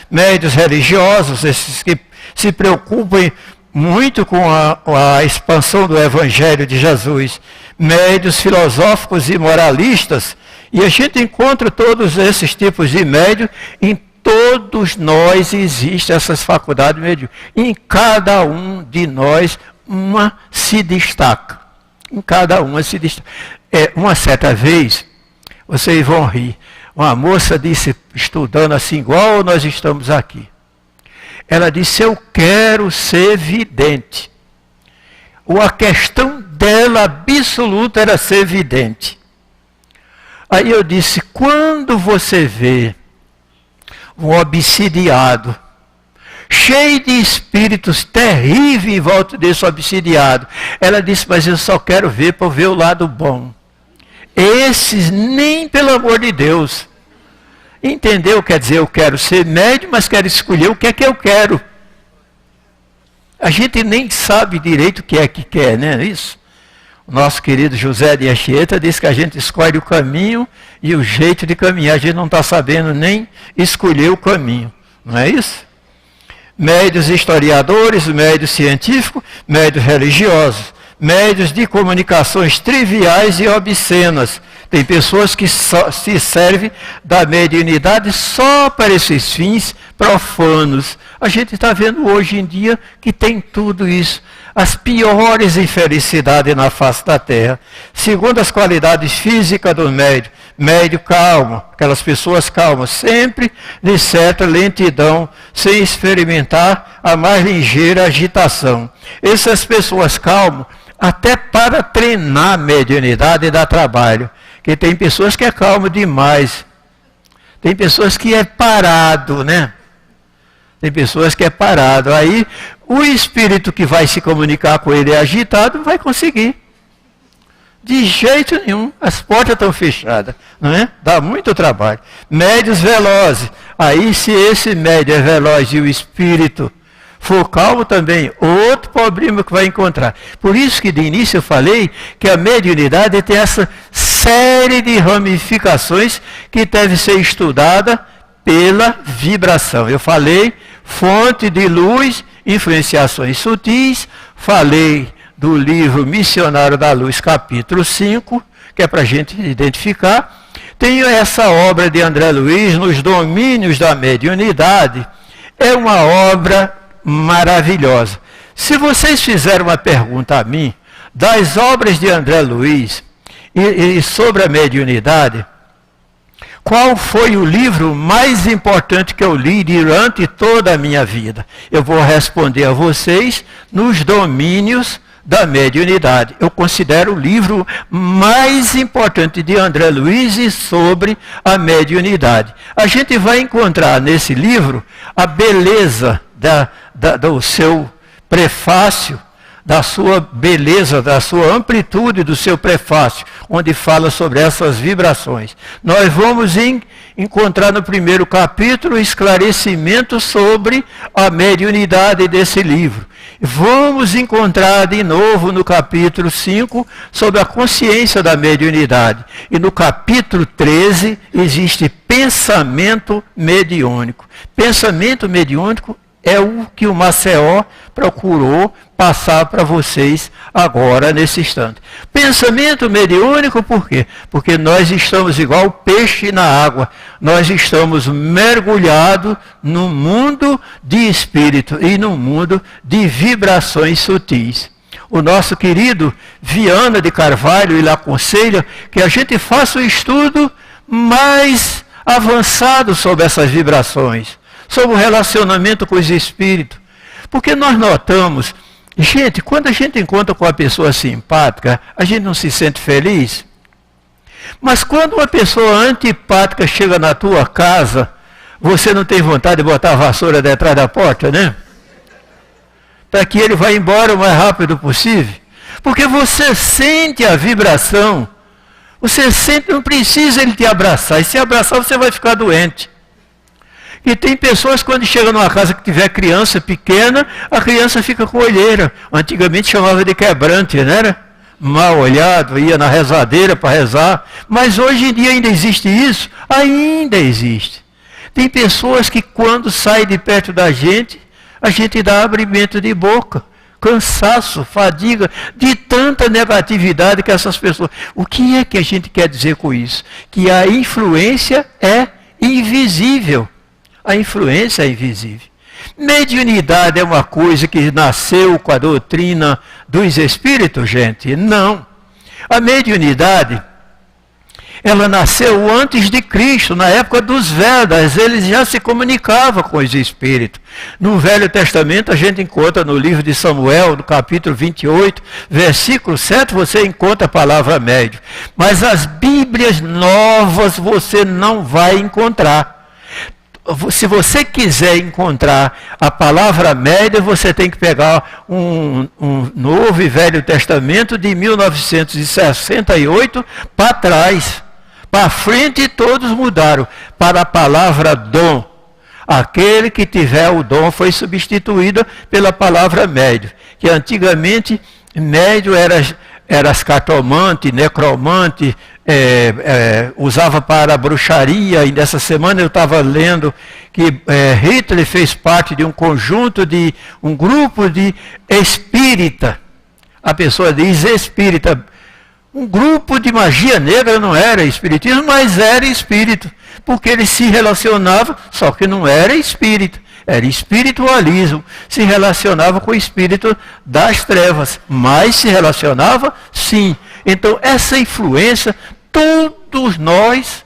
Médios religiosos, esses que se preocupam muito com a expansão do Evangelho de Jesus. Médios filosóficos e moralistas E a gente encontra todos esses tipos de médium, em todos nós existem essas faculdades mediúnicas. Em cada um de nós, uma se destaca. Em cada uma se destaca. Uma certa vez, vocês vão rir, uma moça disse, estudando assim, igual nós estamos aqui. Ela disse, eu quero ser vidente. A questão dela absoluta era ser vidente. Aí eu disse, quando você vê um obsidiado, cheio de espíritos terríveis em volta desse obsidiado, ela disse, mas eu só quero ver para ver o lado bom. Esses, nem pelo amor de Deus. Entendeu? Quer dizer, eu quero ser médium, mas quero escolher o que é que eu quero. A gente nem sabe direito o que é que quer, né? Isso. O nosso querido José de Anchieta diz que a gente escolhe o caminho e o jeito de caminhar. A gente não está sabendo nem escolher o caminho. Não é isso? Médios historiadores, médios científicos, médios religiosos, médios de comunicações triviais e obscenas. Tem pessoas que se servem da mediunidade só para esses fins profanos. A gente está vendo hoje em dia que tem tudo isso. As piores infelicidades na face da terra. Segundo as qualidades físicas do médium. Médio calmo, aquelas pessoas calmas, sempre de certa lentidão, sem experimentar a mais ligeira agitação. Essas pessoas calmas, até para treinar a mediunidade dá trabalho. Porque tem pessoas que é calmo demais. Tem pessoas que é parado, né? Tem pessoas que é parado. Aí o espírito que vai se comunicar com ele é agitado, não vai conseguir. De jeito nenhum. As portas estão fechadas, não é? Dá muito trabalho. Médios velozes. Aí se esse médio é veloz e o espírito for calmo também, outro problema que vai encontrar. Por isso que de início eu falei que a mediunidade tem essa série de ramificações que deve ser estudada pela vibração. Eu falei fonte de luz, influenciações sutis, falei do livro Missionário da Luz, capítulo 5, que é para a gente identificar. Tenho essa obra de André Luiz, Nos Domínios da Mediunidade. É uma obra maravilhosa. Se vocês fizerem uma pergunta a mim, das obras de André Luiz e sobre a mediunidade, qual foi o livro mais importante que eu li durante toda a minha vida? Eu vou responder a vocês, Nos Domínios da Mediunidade. Eu considero o livro mais importante de André Luiz sobre a mediunidade. A gente vai encontrar nesse livro a beleza do seu prefácio, da sua beleza, da sua amplitude do seu prefácio, onde fala sobre essas vibrações. Nós vamos encontrar no primeiro capítulo esclarecimento sobre a mediunidade desse livro. Vamos encontrar de novo no capítulo 5 sobre a consciência da mediunidade. E no capítulo 13 existe pensamento mediúnico. Pensamento mediúnico é o que o Maceió procurou passar para vocês agora, nesse instante. Pensamento mediúnico, por quê? Porque nós estamos igual peixe na água. Nós estamos mergulhados num mundo de espírito e num mundo de vibrações sutis. O nosso querido Viana de Carvalho, ele aconselha que a gente faça um estudo mais avançado sobre essas vibrações, sobre o relacionamento com os espíritos. Porque nós notamos, gente, quando a gente encontra com uma pessoa simpática, a gente não se sente feliz. Mas quando uma pessoa antipática chega na tua casa, você não tem vontade de botar a vassoura detrás da porta, né? Para que ele vá embora o mais rápido possível. Porque você sente a vibração. Você sente, não precisa ele te abraçar. E se abraçar, você vai ficar doente. E tem pessoas, quando chegam numa casa que tiver criança pequena, a criança fica com olheira. Antigamente chamava de quebrante, não era? Mal olhado, ia na rezadeira para rezar. Mas hoje em dia ainda existe isso? Ainda existe. Tem pessoas que quando saem de perto da gente, a gente dá abrimento de boca. cansaço, fadiga, de tanta negatividade que essas pessoas... O que é que a gente quer dizer com isso? Que a influência é invisível. A influência é invisível. Mediunidade é uma coisa que nasceu com a doutrina dos espíritos, gente? Não. A mediunidade, ela nasceu antes de Cristo, na época dos Vedas, eles já se comunicavam com os espíritos. No Velho Testamento, a gente encontra no livro de Samuel, no capítulo 28, versículo 7, você encontra a palavra médium. Mas as Bíblias novas você não vai encontrar. Se você quiser encontrar a palavra média, você tem que pegar um Novo e Velho Testamento de 1968 para trás. Para frente todos mudaram para a palavra dom. Aquele que tiver o dom foi substituído pela palavra médio. Que antigamente médio era escartomante, necromante, usava para bruxaria. E nessa semana eu estava lendo que Hitler fez parte de um grupo de espírita. A pessoa diz espírita. Um grupo de magia negra, não era espiritismo, mas era espírito. Porque ele se relacionava, só que não era espírito. Era espiritualismo, se relacionava com o espírito das trevas, mas se relacionava sim. Então essa influência, todos nós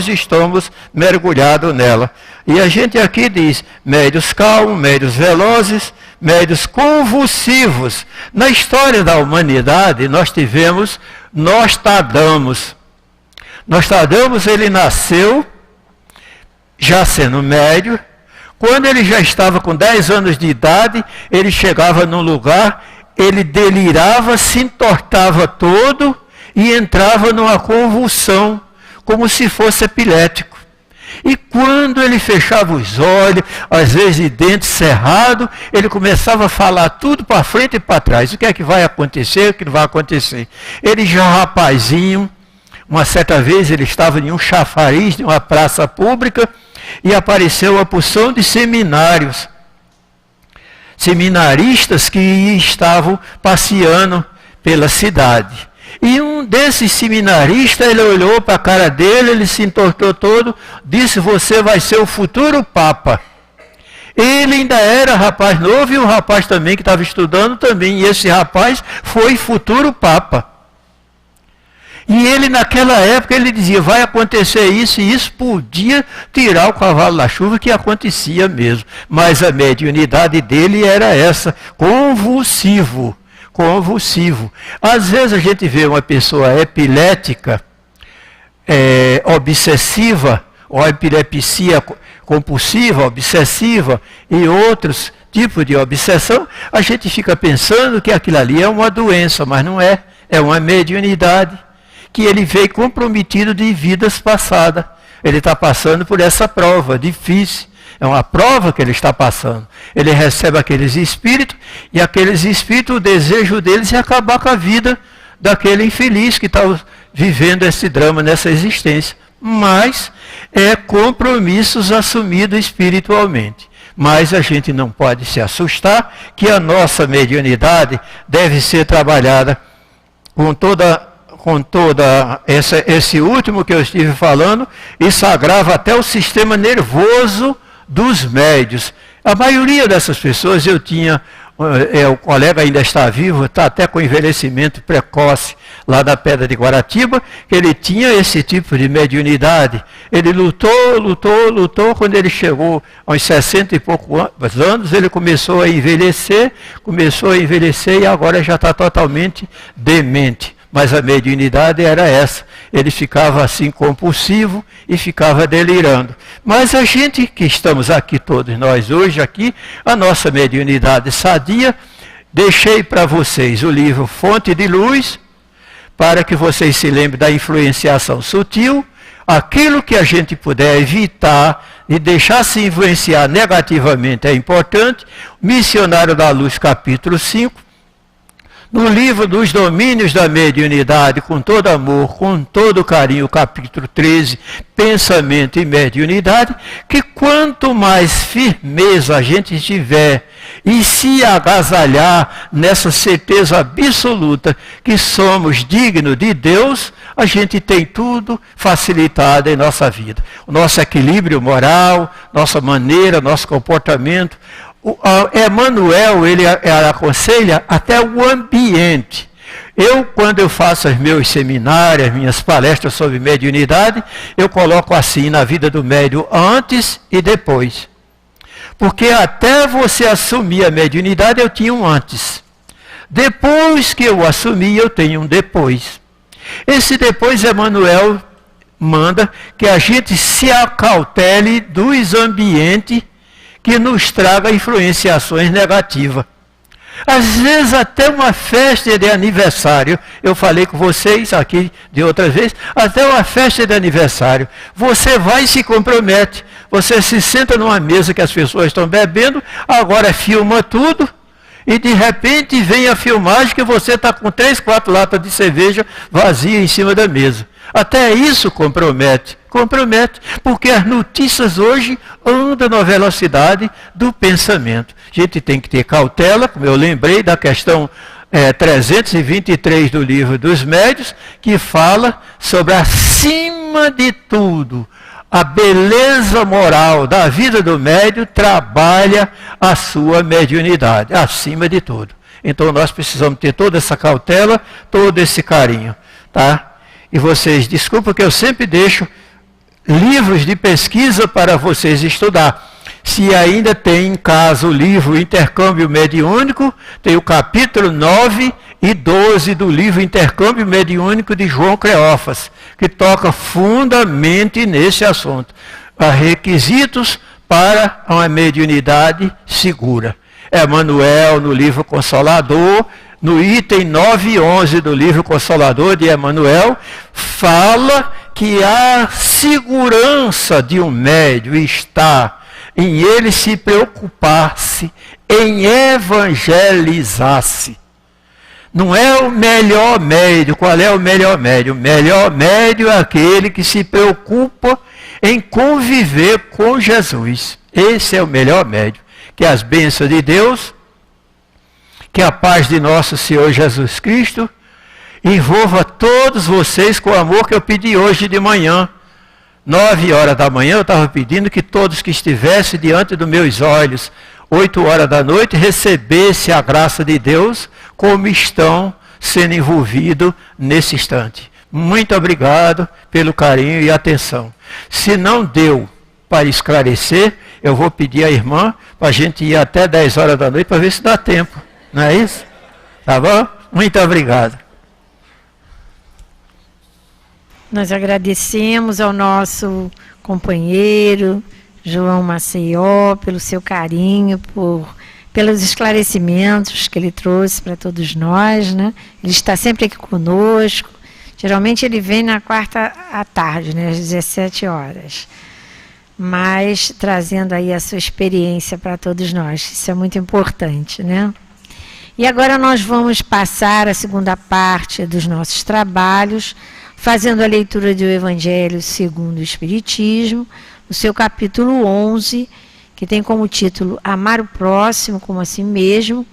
estamos mergulhados nela. E a gente aqui diz, médios calmos, médios velozes, médios convulsivos. Na história da humanidade nós tivemos Nostradamus. Nostradamus, ele nasceu já sendo médio. Quando ele já estava com 10 anos de idade, ele chegava num lugar, ele delirava, se entortava todo e entrava numa convulsão, como se fosse epilético. E quando ele fechava os olhos, às vezes de dente cerrado, ele começava a falar tudo para frente e para trás. O que é que vai acontecer, o que não vai acontecer? Ele já rapazinho, uma certa vez ele estava em um chafariz de uma praça pública, e apareceu a porção de seminaristas que estavam passeando pela cidade. E um desses seminaristas, ele olhou para a cara dele, ele se entortou todo, disse, você vai ser o futuro Papa. Ele ainda era rapaz novo e um rapaz também que estava estudando também, e esse rapaz foi futuro Papa. E ele naquela época, ele dizia, vai acontecer isso, e isso podia tirar o cavalo da chuva, que acontecia mesmo. Mas a mediunidade dele era essa, convulsivo. Às vezes a gente vê uma pessoa epilética, obsessiva, ou epilepsia compulsiva, obsessiva, e outros tipos de obsessão, a gente fica pensando que aquilo ali é uma doença, mas não é, é uma mediunidade. Que ele veio comprometido de vidas passadas. Ele está passando por essa prova difícil. É uma prova que ele está passando. Ele recebe aqueles espíritos, e aqueles espíritos, o desejo deles é acabar com a vida daquele infeliz que está vivendo esse drama nessa existência. Mas é compromissos assumidos espiritualmente. Mas a gente não pode se assustar que a nossa mediunidade deve ser trabalhada com toda esse último que eu estive falando, isso agrava até o sistema nervoso dos médios. A maioria dessas pessoas, o colega ainda está vivo, está até com envelhecimento precoce lá na Pedra de Guaratiba, que ele tinha esse tipo de mediunidade. Ele lutou, quando ele chegou aos 60 e poucos anos, ele começou a envelhecer e agora já está totalmente demente. Mas a mediunidade era essa. Ele ficava assim compulsivo e ficava delirando. Mas a gente que estamos aqui, todos nós hoje aqui, a nossa mediunidade sadia, deixei para vocês o livro Fonte de Luz, para que vocês se lembrem da influenciação sutil, aquilo que a gente puder evitar e deixar se influenciar negativamente é importante. Missionário da Luz, capítulo 5. No livro dos domínios da mediunidade, com todo amor, com todo carinho, capítulo 13, pensamento e mediunidade, que quanto mais firmeza a gente tiver e se agasalhar nessa certeza absoluta que somos dignos de Deus, a gente tem tudo facilitado em nossa vida. O nosso equilíbrio moral, nossa maneira, nosso comportamento. Emmanuel, ele aconselha até o ambiente. Quando eu faço os meus seminários, as minhas palestras sobre mediunidade, eu coloco assim na vida do médium antes e depois. Porque até você assumir a mediunidade, eu tinha um antes. Depois que eu assumi, eu tenho um depois. Esse depois, Emmanuel manda que a gente se acautele dos ambientes que nos traga influenciações negativas. Às vezes até uma festa de aniversário, eu falei com vocês aqui de outras vezes, até uma festa de aniversário, você vai e se compromete, você se senta numa mesa que as pessoas estão bebendo, agora filma tudo, e de repente vem a filmagem que você está com 3, 4 latas de cerveja vazia em cima da mesa. Até isso compromete, porque as notícias hoje andam na velocidade do pensamento. A gente tem que ter cautela, como eu lembrei da questão 323 do livro dos médiuns, que fala sobre, acima de tudo, a beleza moral da vida do médium trabalha a sua mediunidade, acima de tudo. Então nós precisamos ter toda essa cautela, todo esse carinho, tá? E vocês, desculpa que eu sempre deixo livros de pesquisa para vocês estudar. Se ainda tem em casa o livro Intercâmbio Mediúnico, tem o capítulo 9 e 12 do livro Intercâmbio Mediúnico de João Cleófas, que toca fundamente nesse assunto. Há requisitos para uma mediunidade segura. Emmanuel, no livro Consolador, no item 9 e 11 do livro Consolador de Emmanuel, fala que a segurança de um médium está em ele se preocupar-se, em evangelizar-se. Não é o melhor médium. Qual é o melhor médium? O melhor médium é aquele que se preocupa em conviver com Jesus. Esse é o melhor médium. Que as bênçãos de Deus, que a paz de nosso Senhor Jesus Cristo envolva todos vocês com o amor que eu pedi hoje de manhã. 9 horas da manhã eu estava pedindo que todos que estivessem diante dos meus olhos, 8 horas da noite, recebessem a graça de Deus como estão sendo envolvidos nesse instante. Muito obrigado pelo carinho e atenção. Se não deu para esclarecer, eu vou pedir à irmã para a gente ir até 10 horas da noite para ver se dá tempo. Não é isso? Tá bom? Muito obrigado. Nós agradecemos ao nosso companheiro João Maceió pelo seu carinho, pelos esclarecimentos que ele trouxe para todos nós, né? Ele está sempre aqui conosco. Geralmente ele vem na quarta à tarde, né, às 17 horas. Mas trazendo aí a sua experiência para todos nós. Isso é muito importante, né? E agora nós vamos passar a segunda parte dos nossos trabalhos, fazendo a leitura do Evangelho segundo o Espiritismo, no seu capítulo 11, que tem como título Amar o Próximo como a si mesmo,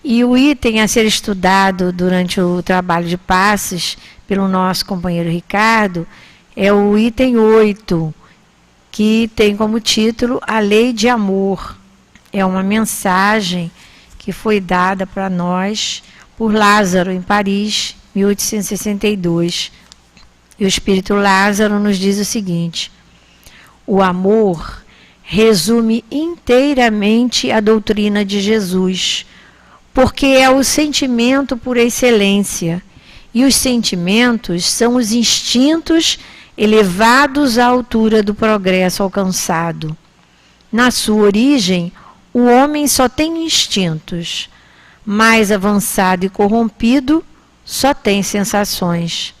e o item a ser estudado durante o trabalho de passes pelo nosso companheiro Ricardo é o item 8, que tem como título A Lei de Amor. É uma mensagem que foi dada para nós por Lázaro, em Paris, 1862. E o Espírito Lázaro nos diz o seguinte: o amor resume inteiramente a doutrina de Jesus, porque é o sentimento por excelência, e os sentimentos são os instintos elevados à altura do progresso alcançado. Na sua origem, o homem só tem instintos, mais avançado e corrompido, só tem sensações.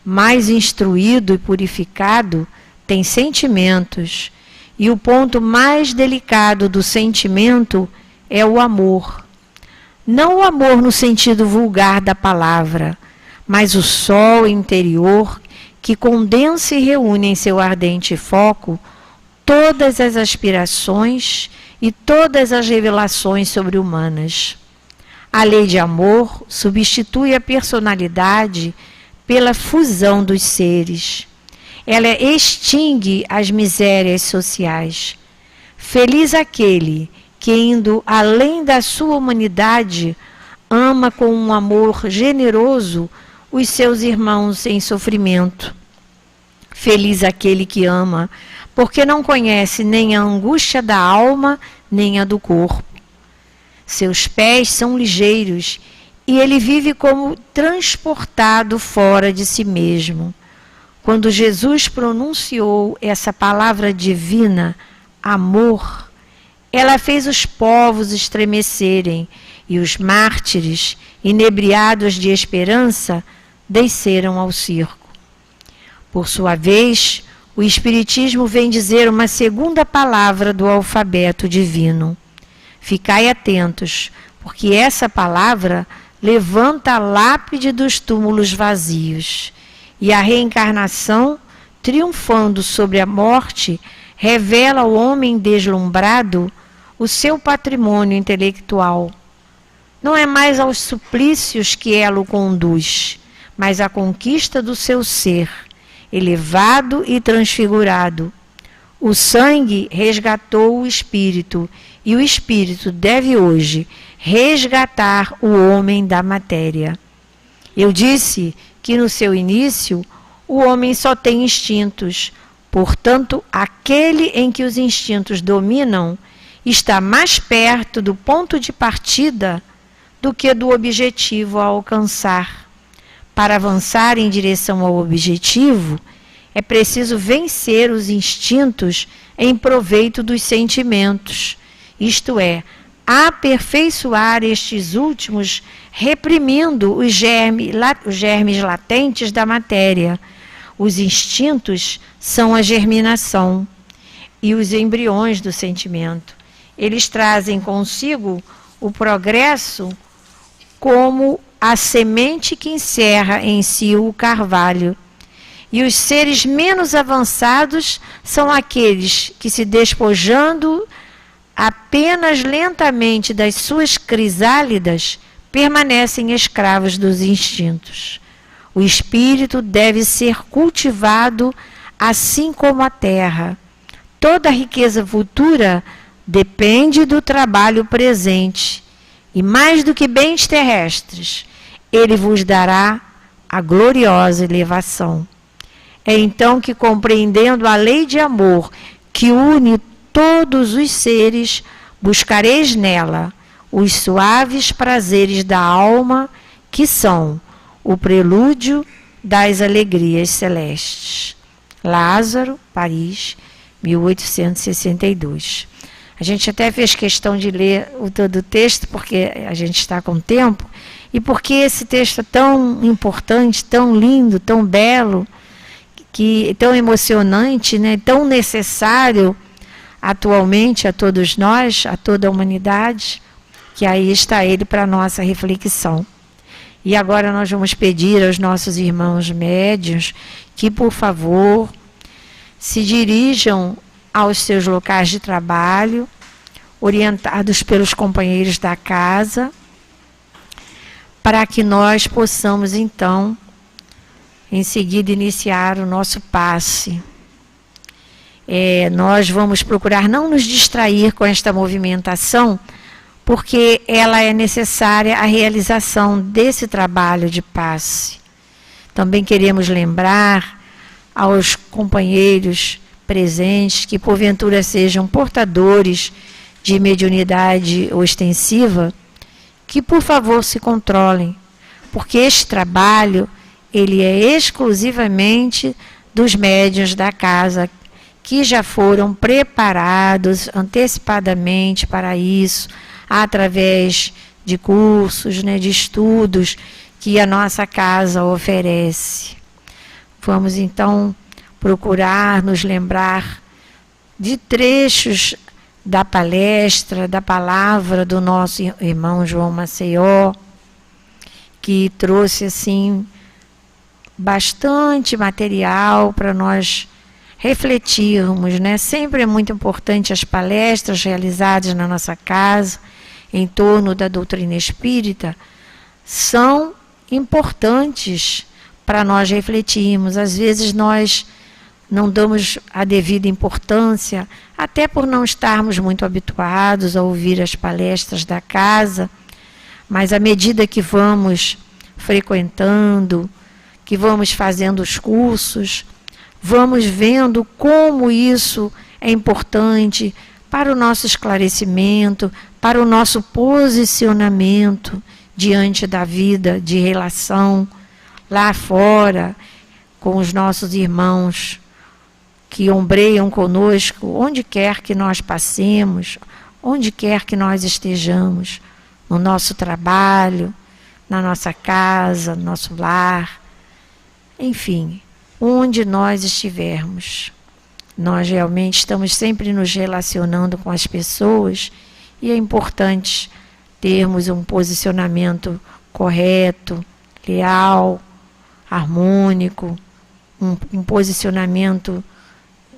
Mais instruído e purificado, tem sentimentos, e o ponto mais delicado do sentimento é o amor. Não o amor no sentido vulgar da palavra, mas o sol interior que condensa e reúne em seu ardente foco todas as aspirações e todas as revelações sobre-humanas. A lei de amor substitui a personalidade pela fusão dos seres. Ela extingue as misérias sociais. Feliz aquele que, indo além da sua humanidade, ama com um amor generoso os seus irmãos em sofrimento. Feliz aquele que ama, porque não conhece nem a angústia da alma, nem a do corpo. Seus pés são ligeiros e ele vive como transportado fora de si mesmo. Quando Jesus pronunciou essa palavra divina, amor, ela fez os povos estremecerem e os mártires, inebriados de esperança, desceram ao circo. Por sua vez, o Espiritismo vem dizer uma segunda palavra do alfabeto divino. Ficai atentos, porque essa palavra levanta a lápide dos túmulos vazios. E a reencarnação, triunfando sobre a morte, revela ao homem deslumbrado o seu patrimônio intelectual. Não é mais aos suplícios que ela o conduz, mas à conquista do seu ser, elevado e transfigurado. O sangue resgatou o espírito, e o espírito deve hoje resgatar o homem da matéria. Eu disse que no seu início o homem só tem instintos, portanto, aquele em que os instintos dominam está mais perto do ponto de partida do que do objetivo a alcançar. Para avançar em direção ao objetivo, é preciso vencer os instintos em proveito dos sentimentos, isto é, aperfeiçoar estes últimos, reprimindo os germes latentes da matéria. Os instintos são a germinação e os embriões do sentimento. Eles trazem consigo o progresso como a semente que encerra em si o carvalho. E os seres menos avançados são aqueles que, se despojando apenas lentamente das suas crisálidas, permanecem escravos dos instintos. O espírito deve ser cultivado assim como a terra. Toda a riqueza futura depende do trabalho presente. E mais do que bens terrestres, ele vos dará a gloriosa elevação. É então que, compreendendo a lei de amor que une todos os seres, buscareis nela os suaves prazeres da alma, que são o prelúdio das alegrias celestes. Lázaro, Paris, 1862. A gente até fez questão de ler todo o texto, porque a gente está com tempo, e porque esse texto é tão importante, tão lindo, tão belo, tão emocionante, né, tão necessário atualmente a todos nós, a toda a humanidade, que aí está ele para a nossa reflexão. E agora nós vamos pedir aos nossos irmãos médiuns que, por favor, se dirijam aos seus locais de trabalho, orientados pelos companheiros da casa, para que nós possamos, então, em seguida, iniciar o nosso passe. Nós vamos procurar não nos distrair com esta movimentação, porque ela é necessária à realização desse trabalho de passe. Também queremos lembrar aos companheiros presentes que porventura sejam portadores de mediunidade ostensiva, que por favor se controlem, porque este trabalho ele é exclusivamente dos médiuns da casa, que já foram preparados antecipadamente para isso, através de cursos, né, de estudos que a nossa casa oferece. Vamos então procurar nos lembrar de trechos da palestra, da palavra do nosso irmão João Maceió, que trouxe assim bastante material para nós refletirmos, né? Sempre é muito importante as palestras realizadas na nossa casa em torno da doutrina espírita, são importantes para nós refletirmos. Às vezes nós não damos a devida importância, até por não estarmos muito habituados a ouvir as palestras da casa, mas à medida que vamos frequentando, que vamos fazendo os cursos, vamos vendo como isso é importante para o nosso esclarecimento, para o nosso posicionamento diante da vida de relação lá fora com os nossos irmãos que ombreiam conosco, onde quer que nós passemos, onde quer que nós estejamos, no nosso trabalho, na nossa casa, no nosso lar, enfim, onde nós estivermos. Nós realmente estamos sempre nos relacionando com as pessoas e é importante termos um posicionamento correto, leal, harmônico, um posicionamento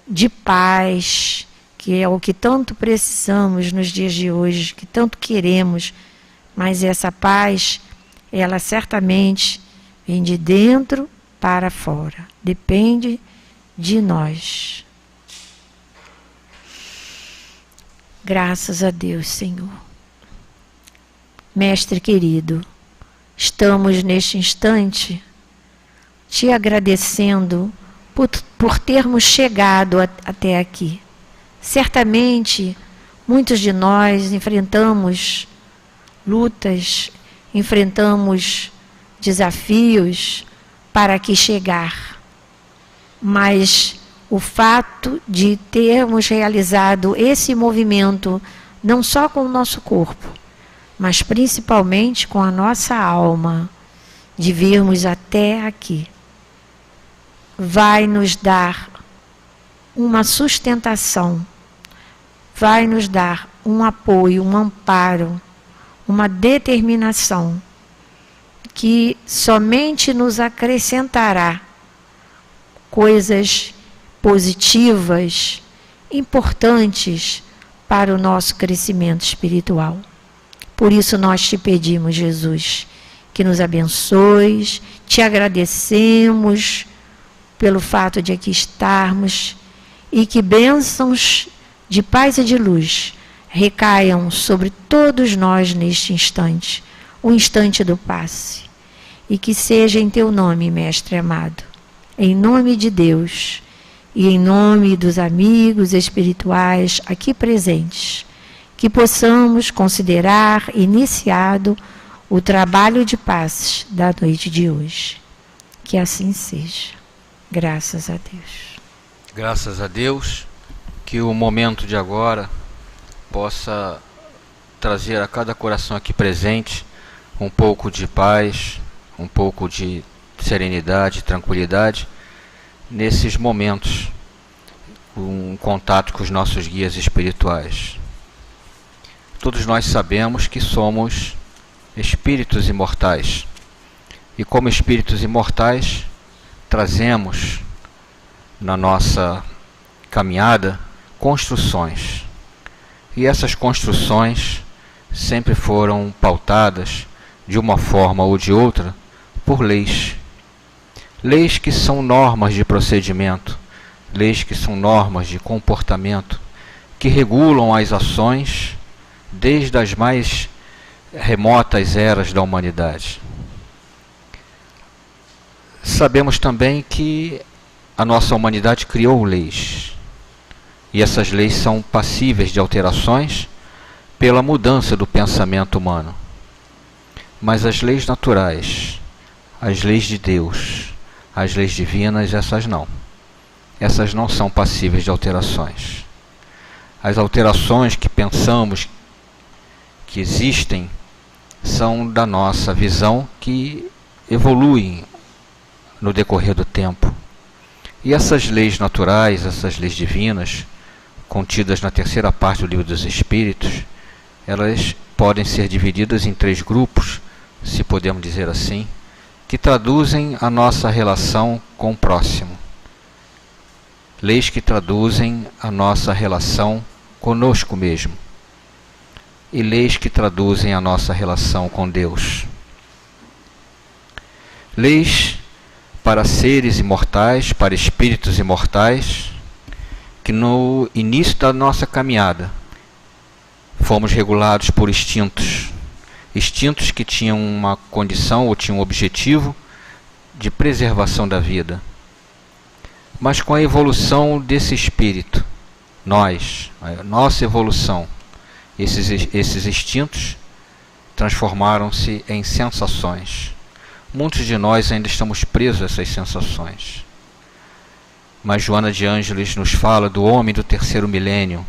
de paz, que é o que tanto precisamos nos dias de hoje, que tanto queremos, mas essa paz, ela certamente vem de dentro para fora, depende de nós. Graças a Deus, Senhor. Mestre querido, estamos neste instante te agradecendo por termos chegado até aqui. Certamente, muitos de nós enfrentamos lutas, enfrentamos desafios para aqui chegar. Mas o fato de termos realizado esse movimento, não só com o nosso corpo, mas principalmente com a nossa alma, de virmos até aqui, vai nos dar uma sustentação, vai nos dar um apoio, um amparo, uma determinação que somente nos acrescentará coisas positivas, importantes para o nosso crescimento espiritual. Por isso nós te pedimos, Jesus, que nos abençoes, te agradecemos pelo fato de aqui estarmos e que bênçãos de paz e de luz recaiam sobre todos nós neste instante, o instante do passe. E que seja em teu nome, Mestre amado, em nome de Deus e em nome dos amigos espirituais aqui presentes, que possamos considerar iniciado o trabalho de passes da noite de hoje. Que assim seja. Graças a Deus. Graças a Deus, que o momento de agora possa trazer a cada coração aqui presente um pouco de paz, um pouco de serenidade, tranquilidade, nesses momentos, um contato com os nossos guias espirituais. Todos nós sabemos que somos espíritos imortais, e como espíritos imortais, trazemos na nossa caminhada construções, e essas construções sempre foram pautadas de uma forma ou de outra por leis. Leis que são normas de procedimento, leis que são normas de comportamento, que regulam as ações desde as mais remotas eras da humanidade. Sabemos também que a nossa humanidade criou leis, e essas leis são passíveis de alterações pela mudança do pensamento humano. Mas as leis naturais, as leis de Deus, as leis divinas, essas não são passíveis de alterações. As alterações que pensamos que existem são da nossa visão, que evoluem no decorrer do tempo. E essas leis naturais, essas leis divinas, contidas na terceira parte do Livro dos Espíritos, elas podem ser divididas em 3 grupos, se podemos dizer assim, que traduzem a nossa relação com o próximo. Leis que traduzem a nossa relação conosco mesmo. E leis que traduzem a nossa relação com Deus. Leis para seres imortais, para espíritos imortais, que no início da nossa caminhada fomos regulados por instintos que tinham uma condição ou tinham um objetivo de preservação da vida. Mas com a evolução desse espírito, a nossa evolução, esses instintos transformaram-se em sensações. Muitos de nós ainda estamos presos a essas sensações. Mas Joana de Ângeles nos fala do homem do terceiro milênio,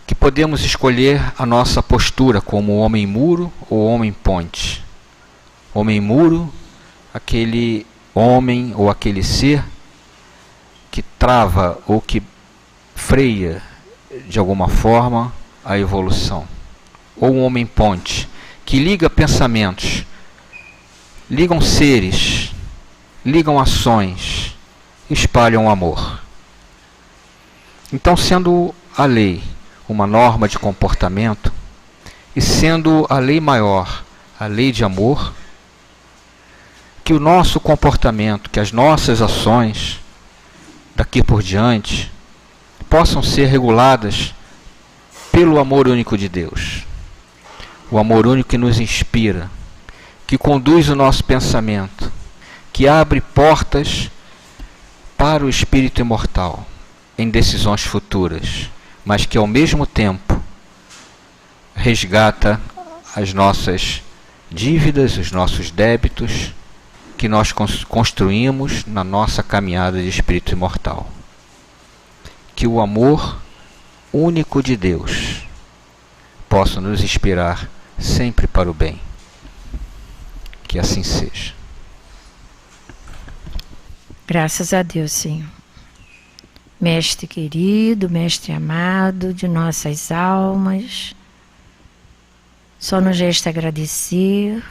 que podemos escolher a nossa postura como homem muro ou homem ponte. Homem muro, aquele homem ou aquele ser que trava ou que freia de alguma forma a evolução. Ou um homem ponte, que liga pensamentos, ligam seres, ligam ações, espalham amor. Então, sendo a lei uma norma de comportamento, e sendo a lei maior a lei de amor, que o nosso comportamento, que as nossas ações daqui por diante possam ser reguladas pelo amor único de Deus. O amor único que nos inspira, que conduz o nosso pensamento, que abre portas para o espírito imortal em decisões futuras, mas que ao mesmo tempo resgata as nossas dívidas, os nossos débitos que nós construímos na nossa caminhada de espírito imortal. Que o amor único de Deus possa nos inspirar sempre para o bem. Que assim seja. Graças a Deus, Senhor. Mestre querido, Mestre amado de nossas almas, só nos resta agradecer,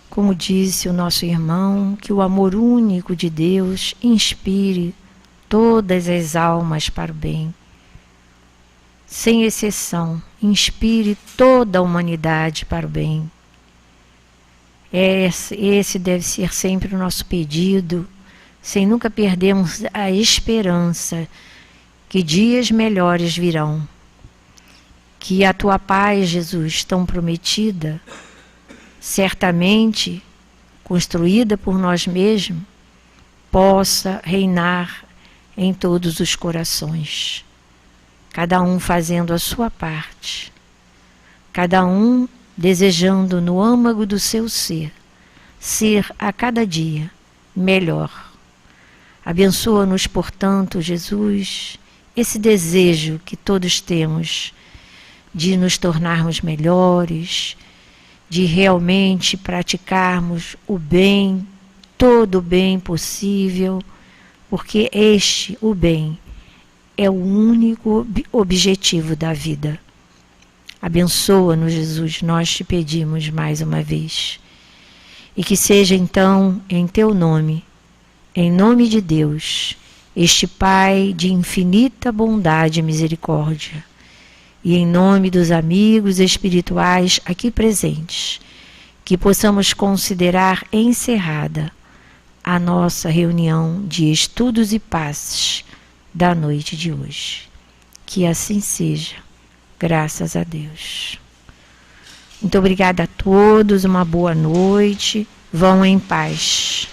como disse o nosso irmão, que o amor único de Deus inspire todas as almas para o bem, sem exceção, inspire toda a humanidade para o bem. Esse deve ser sempre o nosso pedido, sem nunca perdermos a esperança que dias melhores virão. Que a tua paz, Jesus, tão prometida, certamente construída por nós mesmos, possa reinar em todos os corações. Cada um fazendo a sua parte, cada um desejando no âmago do seu ser a cada dia melhor. Abençoa-nos, portanto, Jesus, esse desejo que todos temos de nos tornarmos melhores, de realmente praticarmos o bem, todo o bem possível, porque o bem, é o único objetivo da vida. Abençoa-nos, Jesus, nós te pedimos mais uma vez. E que seja então em teu nome, em nome de Deus, este Pai de infinita bondade e misericórdia, e em nome dos amigos espirituais aqui presentes, que possamos considerar encerrada a nossa reunião de estudos e passes da noite de hoje. Que assim seja, graças a Deus. Muito obrigada a todos, uma boa noite, vão em paz.